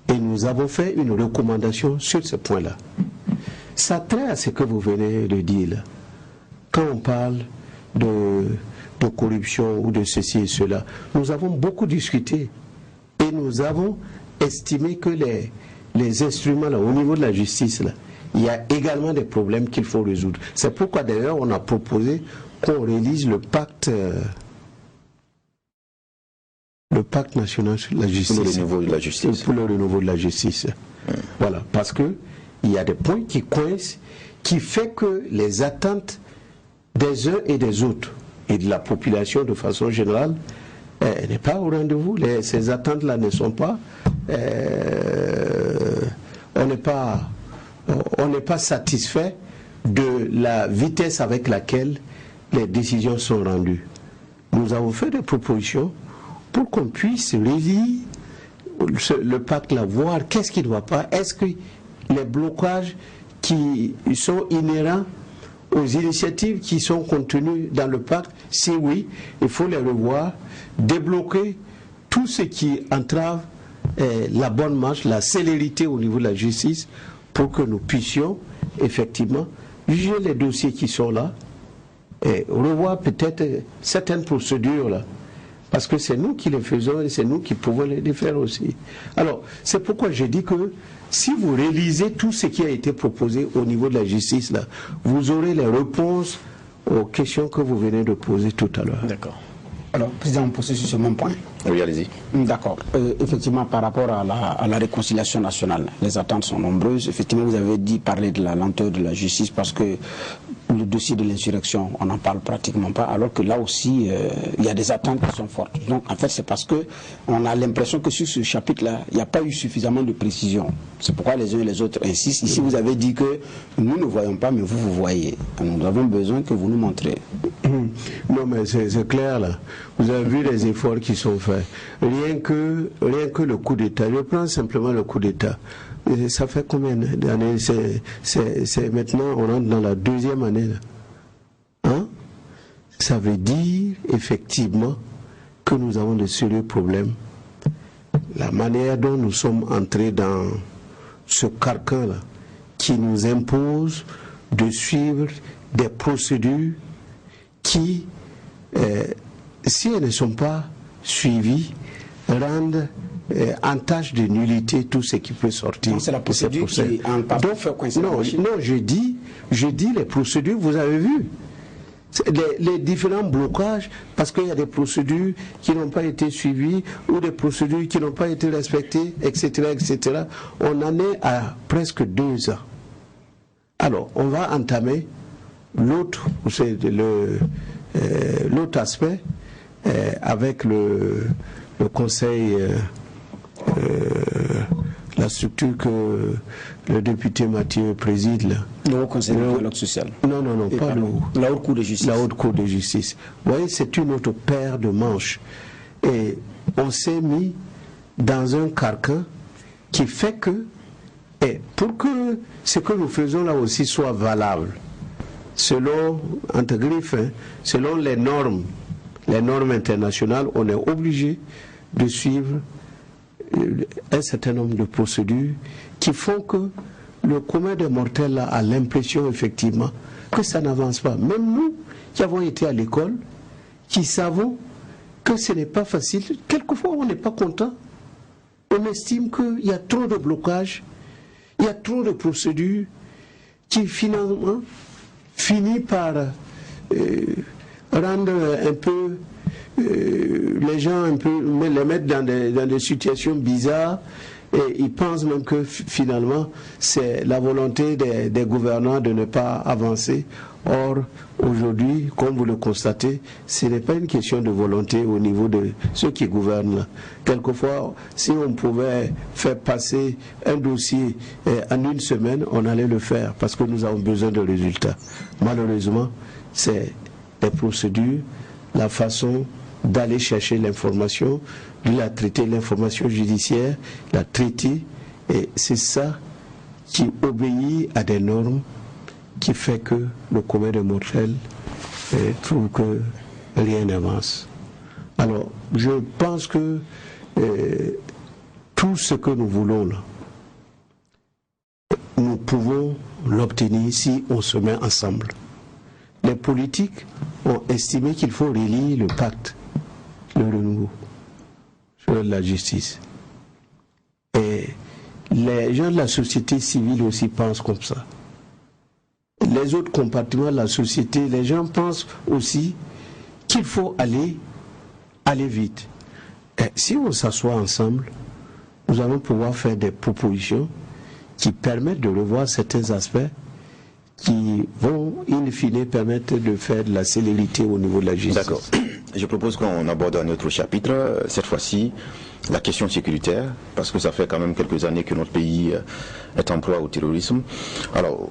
et nous avons fait une recommandation sur ce point-là. Ça trait à ce que vous venez de dire là. Quand on parle de corruption ou de ceci et cela, nous avons beaucoup discuté et nous avons estimé que les instruments là, au niveau de la justice là, il y a également des problèmes qu'il faut résoudre. C'est pourquoi d'ailleurs on a proposé qu'on réalise le pacte national sur la justice. Pour le renouveau de la justice. Pour le renouveau de la justice. Voilà, parce que il y a des points qui coincent, qui fait que les attentes des uns et des autres et de la population de façon générale n'est pas au rendez-vous. Ces attentes-là ne sont pas. On n'est pas satisfait de la vitesse avec laquelle les décisions sont rendues. Nous avons fait des propositions pour qu'on puisse relire le pacte là, voir qu'est-ce qui ne va pas. Est-ce que les blocages qui sont inhérents aux initiatives qui sont contenues dans le pacte, si oui, il faut les revoir, débloquer tout ce qui entrave la bonne marche, la célérité au niveau de la justice, pour que nous puissions effectivement juger les dossiers qui sont là et revoir peut-être certaines procédures là, Parce que c'est nous qui les faisons et c'est nous qui pouvons les faire aussi. Alors, c'est pourquoi j'ai dit que si vous réalisez tout ce qui a été proposé au niveau de la justice, là, vous aurez les réponses aux questions que vous venez de poser tout à l'heure. D'accord. Alors, Président, on poursuit sur ce même point. Oui, allez-y. D'accord. Effectivement, par rapport à la réconciliation nationale, les attentes sont nombreuses. Effectivement, vous avez dit parler de la lenteur de la justice parce que le dossier de l'insurrection, on n'en parle pratiquement pas, alors que là aussi, il y a des attentes qui sont fortes. Donc, en fait, c'est parce que on a l'impression que sur ce chapitre-là, il n'y a pas eu suffisamment de précision. C'est pourquoi les uns et les autres insistent. Ici, vous avez dit que nous ne voyons pas, mais vous voyez. Nous avons besoin que vous nous montrez. Non, mais c'est clair, là. Vous avez vu les efforts qui sont faits. Rien que le coup d'État. Je prends simplement le coup d'État. Ça fait combien d'années? C'est maintenant, on entre dans la 2e année. Là. Hein? Ça veut dire, effectivement, que nous avons de sérieux problèmes. La manière dont nous sommes entrés dans ce carcan-là, qui nous impose de suivre des procédures qui, si elles ne sont pas suivies, rendent en tâche de nullité tout ce qui peut sortir. C'est la procédure qui en partie fait coïncider. Non, je dis les procédures, vous avez vu. Les différents blocages, parce qu'il y a des procédures qui n'ont pas été suivies ou des procédures qui n'ont pas été respectées, etc., etc. On en est à presque 2 ans. Alors, on va entamer l'autre aspect avec le conseil, la structure que le député Mathieu préside là. Le Haut Conseil du dialogue social. Non, pas le Haut. La Haute Cour de justice. La Haute Cour de justice. Vous voyez, c'est une autre paire de manches. Et on s'est mis dans un carcan qui fait que, et pour que ce que nous faisons là aussi soit valable, selon, entre griffes, selon les normes internationales, on est obligé de suivre un certain nombre de procédures qui font que le commun des mortels là a l'impression effectivement que ça n'avance pas. Même nous qui avons été à l'école, qui savons que ce n'est pas facile, quelquefois on n'est pas content. On estime qu'il y a trop de blocages, il y a trop de procédures qui finalement finit par rendre un peu les gens un peu, les mettre dans des situations bizarres, et ils pensent même que finalement c'est la volonté des gouvernants de ne pas avancer. Or aujourd'hui, comme vous le constatez, ce n'est pas une question de volonté au niveau de ceux qui gouvernent là. Quelquefois, si on pouvait faire passer un dossier en 1 semaine, on allait le faire parce que nous avons besoin de résultats. Malheureusement, c'est les procédures, la façon d'aller chercher l'information, de la traiter, l'information judiciaire, la traiter, et c'est ça qui obéit à des normes qui fait que le commun des mortels trouve que rien n'avance. Alors, je pense que tout ce que nous voulons là, nous pouvons l'obtenir si on se met ensemble. Les politiques ont estimé qu'il faut relire le pacte, le renouveau sur la justice. Et les gens de la société civile aussi pensent comme ça. Les autres compartiments de la société, les gens pensent aussi qu'il faut aller vite. Et si on s'assoit ensemble, nous allons pouvoir faire des propositions qui permettent de revoir certains aspects qui vont, in fine, permettre de faire de la célérité au niveau de la justice. D'accord. Je propose qu'on aborde un autre chapitre, cette fois-ci, la question sécuritaire, parce que ça fait quand même quelques années que notre pays est en proie au terrorisme. Alors,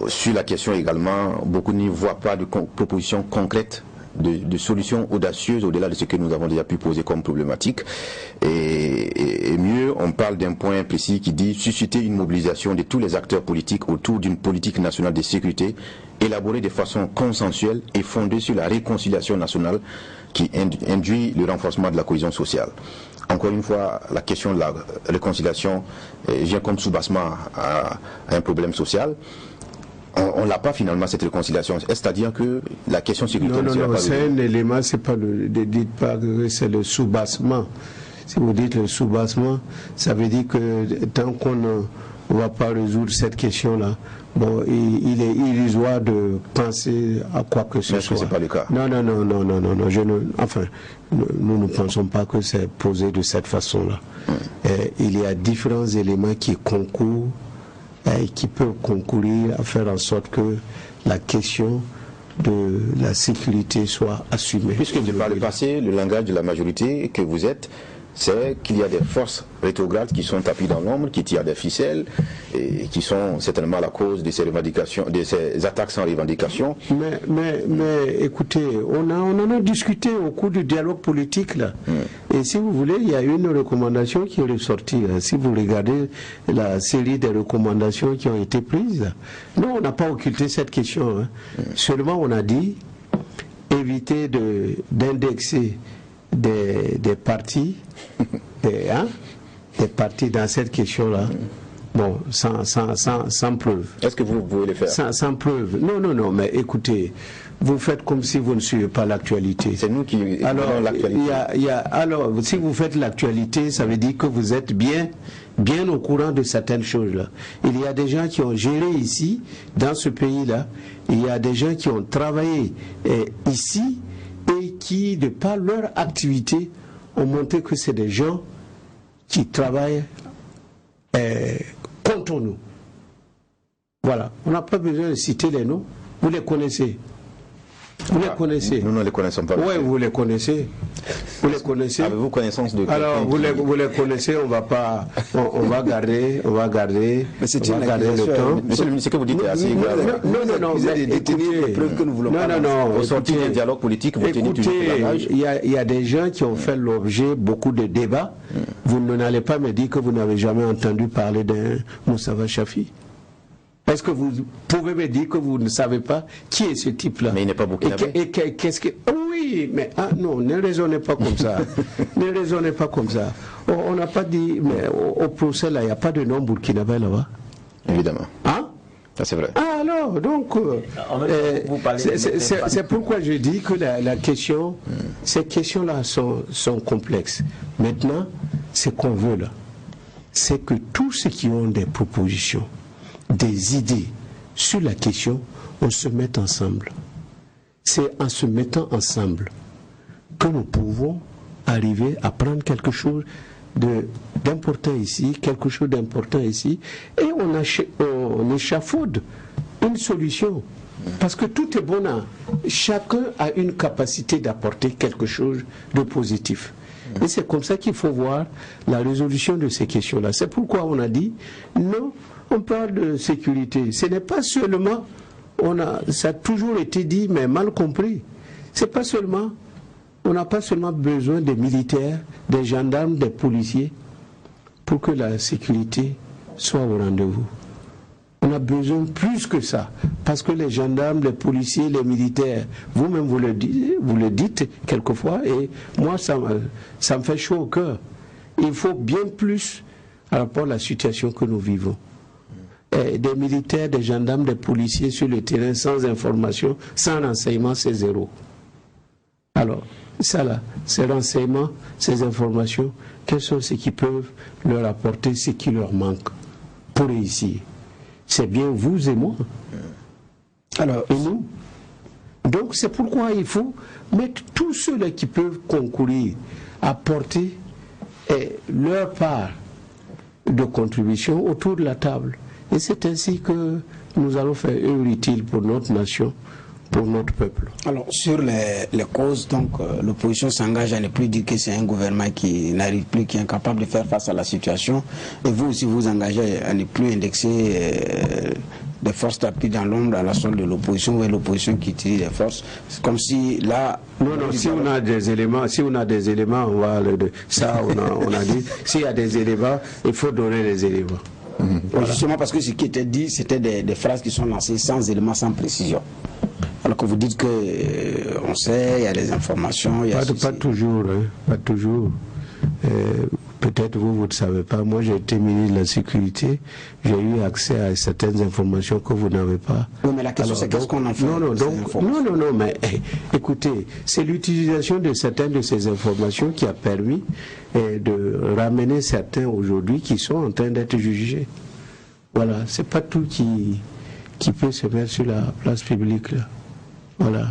sur la question également, beaucoup n'y voient pas de propositions concrètes, de solutions audacieuses au-delà de ce que nous avons déjà pu poser comme problématique. Et mieux, on parle d'un point précis qui dit susciter une mobilisation de tous les acteurs politiques autour d'une politique nationale de sécurité élaborée de façon consensuelle et fondée sur la réconciliation nationale qui induit le renforcement de la cohésion sociale. Encore une fois, la question de la réconciliation vient comme soubassement à un problème social. on n'a pas finalement cette réconciliation. C'est-à-dire que la question sécuritaire ne sera pas c'est un élément, c'est pas ne dites pas que c'est le soubassement. Si vous dites le soubassement, ça veut dire que tant qu'on ne va pas résoudre cette question-là, bon, il est illusoire de penser à quoi que ce soit. C'est pas le cas. Non, nous ne pensons pas que c'est posé de cette façon-là. Il y a différents éléments qui concourent et qui peuvent concourir à faire en sorte que la question de la sécurité soit assumée. Puisque par le passé, le langage de la majorité que vous êtes, c'est qu'il y a des forces rétrogrades qui sont tapées dans l'ombre, qui tirent des ficelles et qui sont certainement la cause de ces revendications, de ces attaques sans revendication. Mais écoutez, on en a discuté au cours du dialogue politique là. Et si vous voulez, il y a une recommandation qui est ressortie. Si vous regardez la série des recommandations qui ont été prises, là. Nous, on n'a pas occulté cette question. Hein. Seulement, on a dit éviter d'indexer des partis, des partis dans cette question-là, bon, sans preuve. Est-ce que vous pouvez le faire? Sans preuve. Non, mais écoutez, vous faites comme si vous ne suivez pas l'actualité. C'est nous qui alors l'actualité. Alors, si vous faites l'actualité, ça veut dire que vous êtes bien au courant de certaines choses-là. Il y a des gens qui ont géré ici, dans ce pays-là, il y a des gens qui ont travaillé ici, et qui, de par leur activité, ont montré que c'est des gens qui travaillent contre nous. Voilà. On n'a pas besoin de citer les noms. Vous les connaissez. Vous les connaissez. Nous ne les connaissons pas. Oui, vous les connaissez. Vous les connaissez. Avez-vous connaissance de... Alors, vous les connaissez, on va garder mais c'est une le temps. Monsieur le ministre, ce que vous dites est assez grave. Non, mais écoutez, au sortir d'un dialogue politique, vous tenez toujours le langage. Il y a des gens qui ont fait l'objet beaucoup de débats. Vous n'allez pas me dire que vous n'avez jamais entendu parler d'un Moustapha Chafi. Est-ce que vous pouvez me dire que vous ne savez pas qui est ce type-là? Mais il n'est pas burkinabé. Et qu'est-ce que... Oui, mais non, ne raisonnez pas comme ça. Ne raisonnez pas comme ça. On n'a pas dit... Mais au procès, là, il n'y a pas de nom burkinabé là-bas. Évidemment. Hein? Ça, c'est vrai. Ah, alors, donc... c'est pourquoi je dis que la question... Ces questions-là sont complexes. Maintenant, ce qu'on veut, là, c'est que tous ceux qui ont des propositions, des idées sur la question, on se met ensemble. C'est en se mettant ensemble que nous pouvons arriver à prendre quelque chose d'important ici, quelque chose d'important ici, et on échafaude une solution. Parce que tout est bon, chacun a une capacité d'apporter quelque chose de positif. Et c'est comme ça qu'il faut voir la résolution de ces questions-là. C'est pourquoi on a dit, non, on parle de sécurité. Ce n'est pas seulement, ça a toujours été dit, mais mal compris. C'est pas seulement, on n'a pas seulement besoin des militaires, des gendarmes, des policiers, pour que la sécurité soit au rendez-vous. On a besoin plus que ça, parce que les gendarmes, les policiers, les militaires, vous-même vous le dites quelquefois, et moi ça me fait chaud au cœur. Il faut bien plus par rapport à la situation que nous vivons. Des militaires, des gendarmes, des policiers sur le terrain sans information, sans renseignement, c'est zéro. Alors, ça là, ces renseignements, ces informations, quels sont ceux qui peuvent leur apporter ce qui leur manque pour réussir? C'est bien vous et moi. Alors, et nous? Donc, c'est pourquoi il faut mettre tous ceux-là qui peuvent concourir, apporter leur part de contribution autour de la table. Et c'est ainsi que nous allons faire œuvre utile pour notre nation, pour notre peuple. Alors, sur les causes, donc, l'opposition s'engage à ne plus dire que c'est un gouvernement qui n'arrive plus, qui est incapable de faire face à la situation. Et vous aussi, vous engagez à ne plus indexer des forces tapées dans l'ombre à la solde de l'opposition, ou l'opposition qui utilise des forces. C'est comme si là... Non, si on a des éléments, on va ça, on a dit, s'il y a des éléments, il faut donner les éléments. Voilà. Justement parce que ce qui était dit, c'était des phrases qui sont lancées sans éléments, sans précision. Alors que vous dites que on sait, il y a des informations, il y a pas toujours, hein, pas toujours. Peut-être vous ne savez pas, moi j'ai été ministre de la Sécurité, j'ai eu accès à certaines informations que vous n'avez pas. Oui, mais la question c'est qu'est-ce qu'on en fait? Non, mais écoutez, c'est l'utilisation de certaines de ces informations qui a permis de ramener certains aujourd'hui qui sont en train d'être jugés. Voilà, c'est pas tout qui peut se mettre sur la place publique là. Voilà,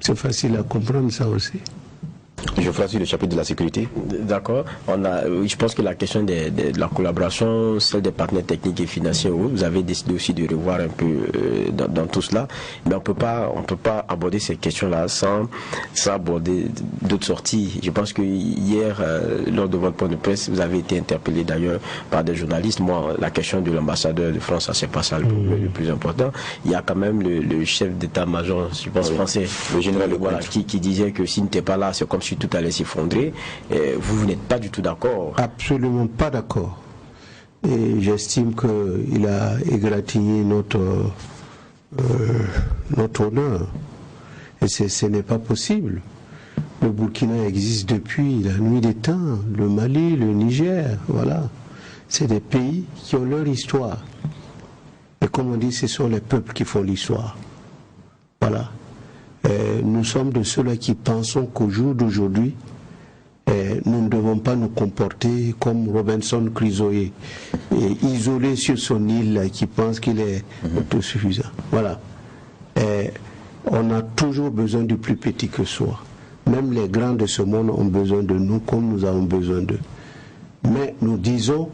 c'est facile à comprendre ça aussi. Je ferai sur le chapitre de la sécurité. D'accord. Je pense que la question de la collaboration, celle des partenaires techniques et financiers, vous avez décidé aussi de revoir un peu dans tout cela. Mais on peut pas aborder ces questions-là sans aborder d'autres sorties. Je pense que hier, lors de votre point de presse, vous avez été interpellé d'ailleurs par des journalistes. Moi, la question de l'ambassadeur de France, ça c'est pas ça le plus important. Il y a quand même le chef d'état-major, je pense français, le général Lecointe, qui disait que s'il n'était pas là, c'est comme si tout allait s'effondrer. Vous n'êtes pas du tout d'accord? Absolument pas d'accord. Et j'estime qu'il a égratigné notre honneur. Et ce n'est pas possible. Le Burkina existe depuis la nuit des temps. Le Mali, le Niger, voilà. C'est des pays qui ont leur histoire. Et comme on dit, ce sont les peuples qui font l'histoire. Voilà. Nous sommes de ceux-là qui pensons qu'au jour d'aujourd'hui, nous ne devons pas nous comporter comme Robinson Crusoe, isolé sur son île, qui pense qu'il est autosuffisant. Voilà. On a toujours besoin du plus petit que soi. Même les grands de ce monde ont besoin de nous comme nous avons besoin d'eux. Mais nous disons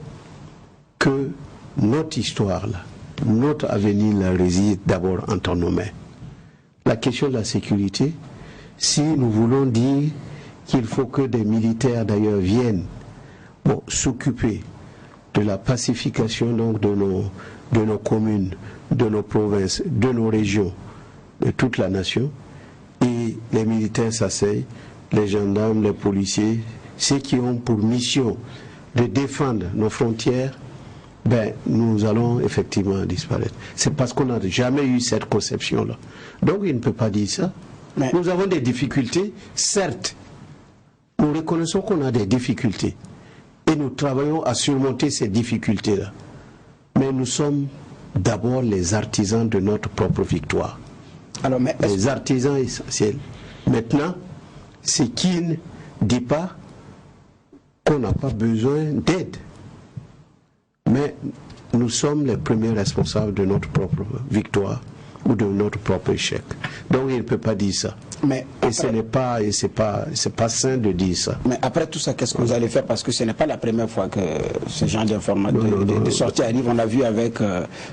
que notre histoire, là, notre avenir là, réside d'abord entre nos mains. La question de la sécurité, si nous voulons dire qu'il faut que des militaires d'ailleurs viennent s'occuper de la pacification donc de nos communes, de nos provinces, de nos régions, de toute la nation, et les militaires s'asseyent, les gendarmes, les policiers, ceux qui ont pour mission de défendre nos frontières, nous allons effectivement disparaître. C'est parce qu'on n'a jamais eu cette conception-là. Donc il ne peut pas dire ça. Mais nous avons des difficultés, certes. Nous reconnaissons qu'on a des difficultés. Et nous travaillons à surmonter ces difficultés-là. Mais nous sommes d'abord les artisans de notre propre victoire. Alors, les artisans essentiels. Maintenant, c'est qui ne dit pas qu'on n'a pas besoin d'aide. Mais nous sommes les premiers responsables de notre propre victoire ou de notre propre échec. Donc il ne peut pas dire ça. Mais après, c'est pas sain de dire ça. Mais après tout ça, qu'est-ce que vous allez faire? Parce que ce n'est pas la première fois que ce genre de sortie arrive. On l'a vu avec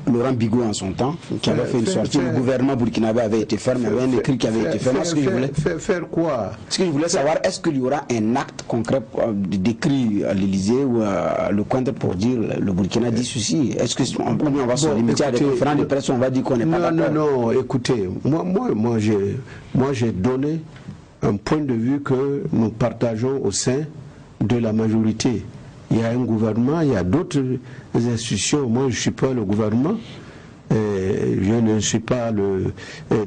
Laurent Bigot en son temps, qui avait fait une sortie. Le gouvernement burkinabé avait été ferme, il y avait un écrit qui avait été fait. Faire quoi? Ce que je voulais savoir, est-ce qu'il y aura un acte concret décrit à l'Élysée ou à Lecointe pour dire le Burkina dit ceci? Est-ce qu'on va se limiter à des conférences de presse, on va dire qu'on n'est pas d'accord? Non, écoutez, moi j'ai donné un point de vue que nous partageons au sein de la majorité. Il y a un gouvernement, il y a d'autres institutions. Moi, je ne suis pas le gouvernement. Je ne suis pas le...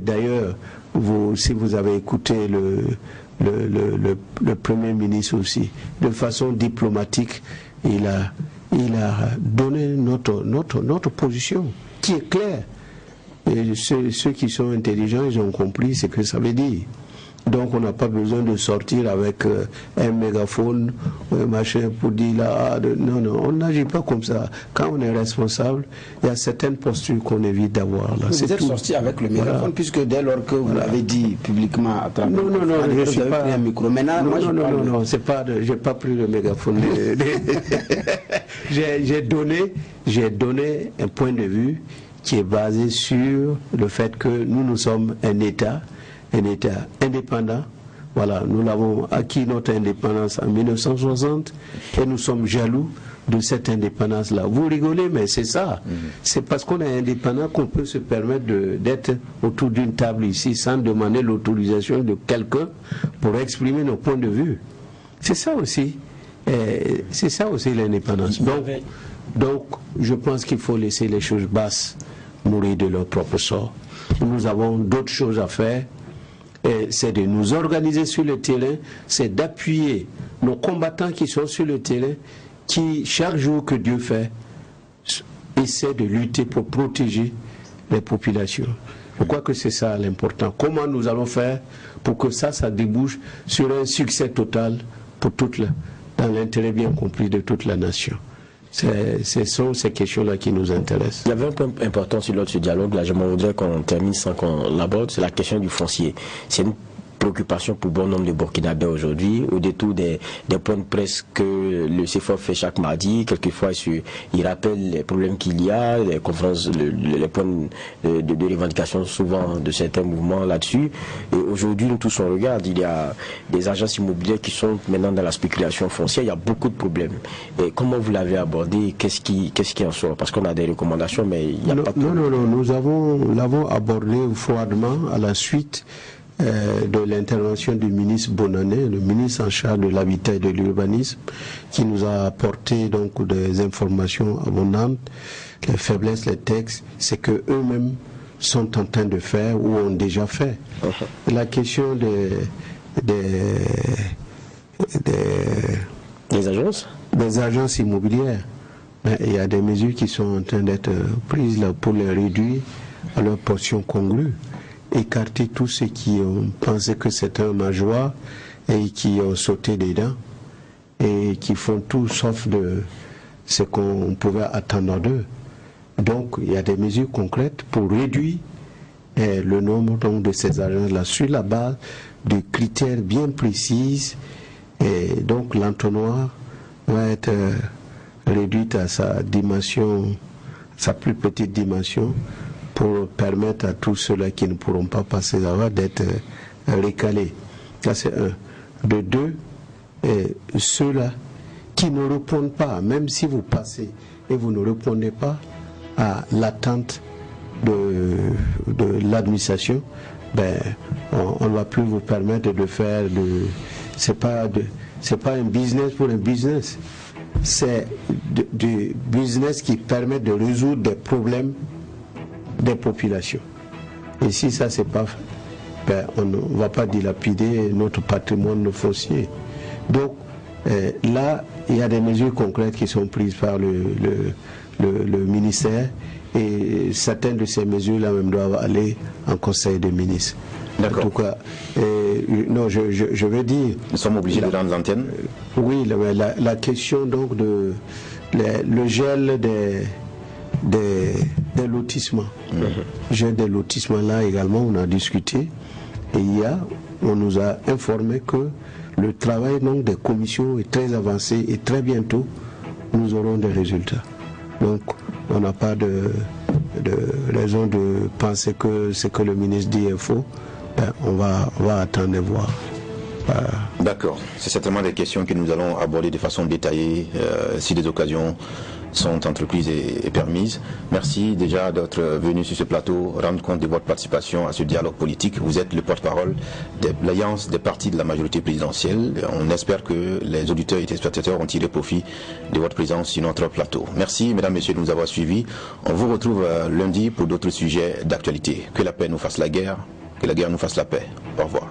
D'ailleurs, si vous avez écouté le Premier ministre aussi, de façon diplomatique, il a donné notre position, qui est claire. Et ceux qui sont intelligents, ils ont compris ce que ça veut dire. Donc on n'a pas besoin de sortir avec un mégaphone, un machin pour dire là, non, on n'agit pas comme ça. Quand on est responsable, il y a certaines postures qu'on évite d'avoir. Vous êtes sorti avec le mégaphone, puisque dès lors que vous l'avez dit publiquement à travers je suis pas pris un micro. Maintenant, non, c'est pas, j'ai pas pris le mégaphone. j'ai donné un point de vue qui est basé sur le fait que nous sommes un État indépendant. Voilà, nous l'avons acquis notre indépendance en 1960 et nous sommes jaloux de cette indépendance-là. Vous rigolez, mais c'est ça. C'est parce qu'on est indépendant qu'on peut se permettre d'être autour d'une table ici sans demander l'autorisation de quelqu'un pour exprimer nos points de vue. C'est ça aussi. C'est ça aussi l'indépendance. Donc, je pense qu'il faut laisser les choses basses mourir de leur propre sort. Nous avons d'autres choses à faire. C'est de nous organiser sur le terrain, c'est d'appuyer nos combattants qui sont sur le terrain, qui, chaque jour que Dieu fait, essaient de lutter pour protéger les populations. Je crois que c'est ça l'important. Comment nous allons faire pour que ça débouche sur un succès total pour dans l'intérêt bien compris de toute la nation. Ce sont ces questions-là qui nous intéressent. Il y avait un point important sur l'autre dialogue, là je voudrais qu'on termine sans qu'on l'aborde, c'est la question du foncier. C'est une préoccupation pour bon nombre de Burkinabés aujourd'hui, au détour des points de presse que le CFOF fait chaque mardi. Quelquefois il rappelle les problèmes qu'il y a, les conférences, les points de revendication souvent de certains mouvements là-dessus. Et aujourd'hui, nous tous on regarde, il y a des agences immobilières qui sont maintenant dans la spéculation foncière, il y a beaucoup de problèmes. Et comment vous l'avez abordé? Qu'est-ce qui en sort? Parce qu'on a des recommandations, mais il n'y a pas de problème. Non, nous l'avons abordé froidement à la suite de l'intervention du ministre Bonané, le ministre en charge de l'habitat et de l'urbanisme, qui nous a apporté donc des informations abondantes. Les faiblesses, les textes, c'est que eux-mêmes sont en train de faire ou ont déjà fait. La question des agences immobilières, il y a des mesures qui sont en train d'être prises là pour les réduire à leur portion congrue. Écarter tous ceux qui ont pensé que c'était un major et qui ont sauté dedans et qui font tout sauf de ce qu'on pouvait attendre d'eux. Donc il y a des mesures concrètes pour réduire le nombre donc, de ces agences-là sur la base de critères bien précis. Et donc l'entonnoir va être réduite à sa dimension, sa plus petite dimension, pour permettre à tous ceux-là qui ne pourront pas passer là-bas d'être recalés. Ça c'est un. De deux, ceux-là qui ne répondent pas, même si vous passez et vous ne répondez pas à l'attente de l'administration, on ne va plus vous permettre de faire c'est pas un business pour un business. C'est du business qui permet de résoudre des problèmes des populations. Et si ça c'est pas fait, on ne va pas dilapider notre patrimoine foncier. Donc là, il y a des mesures concrètes qui sont prises par le ministère et certaines de ces mesures-là même doivent aller en conseil des ministres. D'accord. En tout cas, non, je veux dire... Nous sommes obligés de rendre l'antenne. Oui, la question donc le gel des lotissements. Gel des lotissements là également, on a discuté et on nous a informé que le travail donc des commissions est très avancé et très bientôt nous aurons des résultats. Donc on n'a pas de raison de penser que ce que le ministre dit est faux. On va attendre et voir. D'accord. C'est certainement des questions que nous allons aborder de façon détaillée si des occasions sont entreprises et permises. Merci déjà d'être venu sur ce plateau, rendre compte de votre participation à ce dialogue politique. Vous êtes le porte-parole de l'alliance des partis de la majorité présidentielle. On espère que les auditeurs et téléspectateurs ont tiré profit de votre présence sur notre plateau. Merci mesdames, messieurs de nous avoir suivis. On vous retrouve lundi pour d'autres sujets d'actualité. Que la paix nous fasse la guerre, que la guerre nous fasse la paix. Au revoir.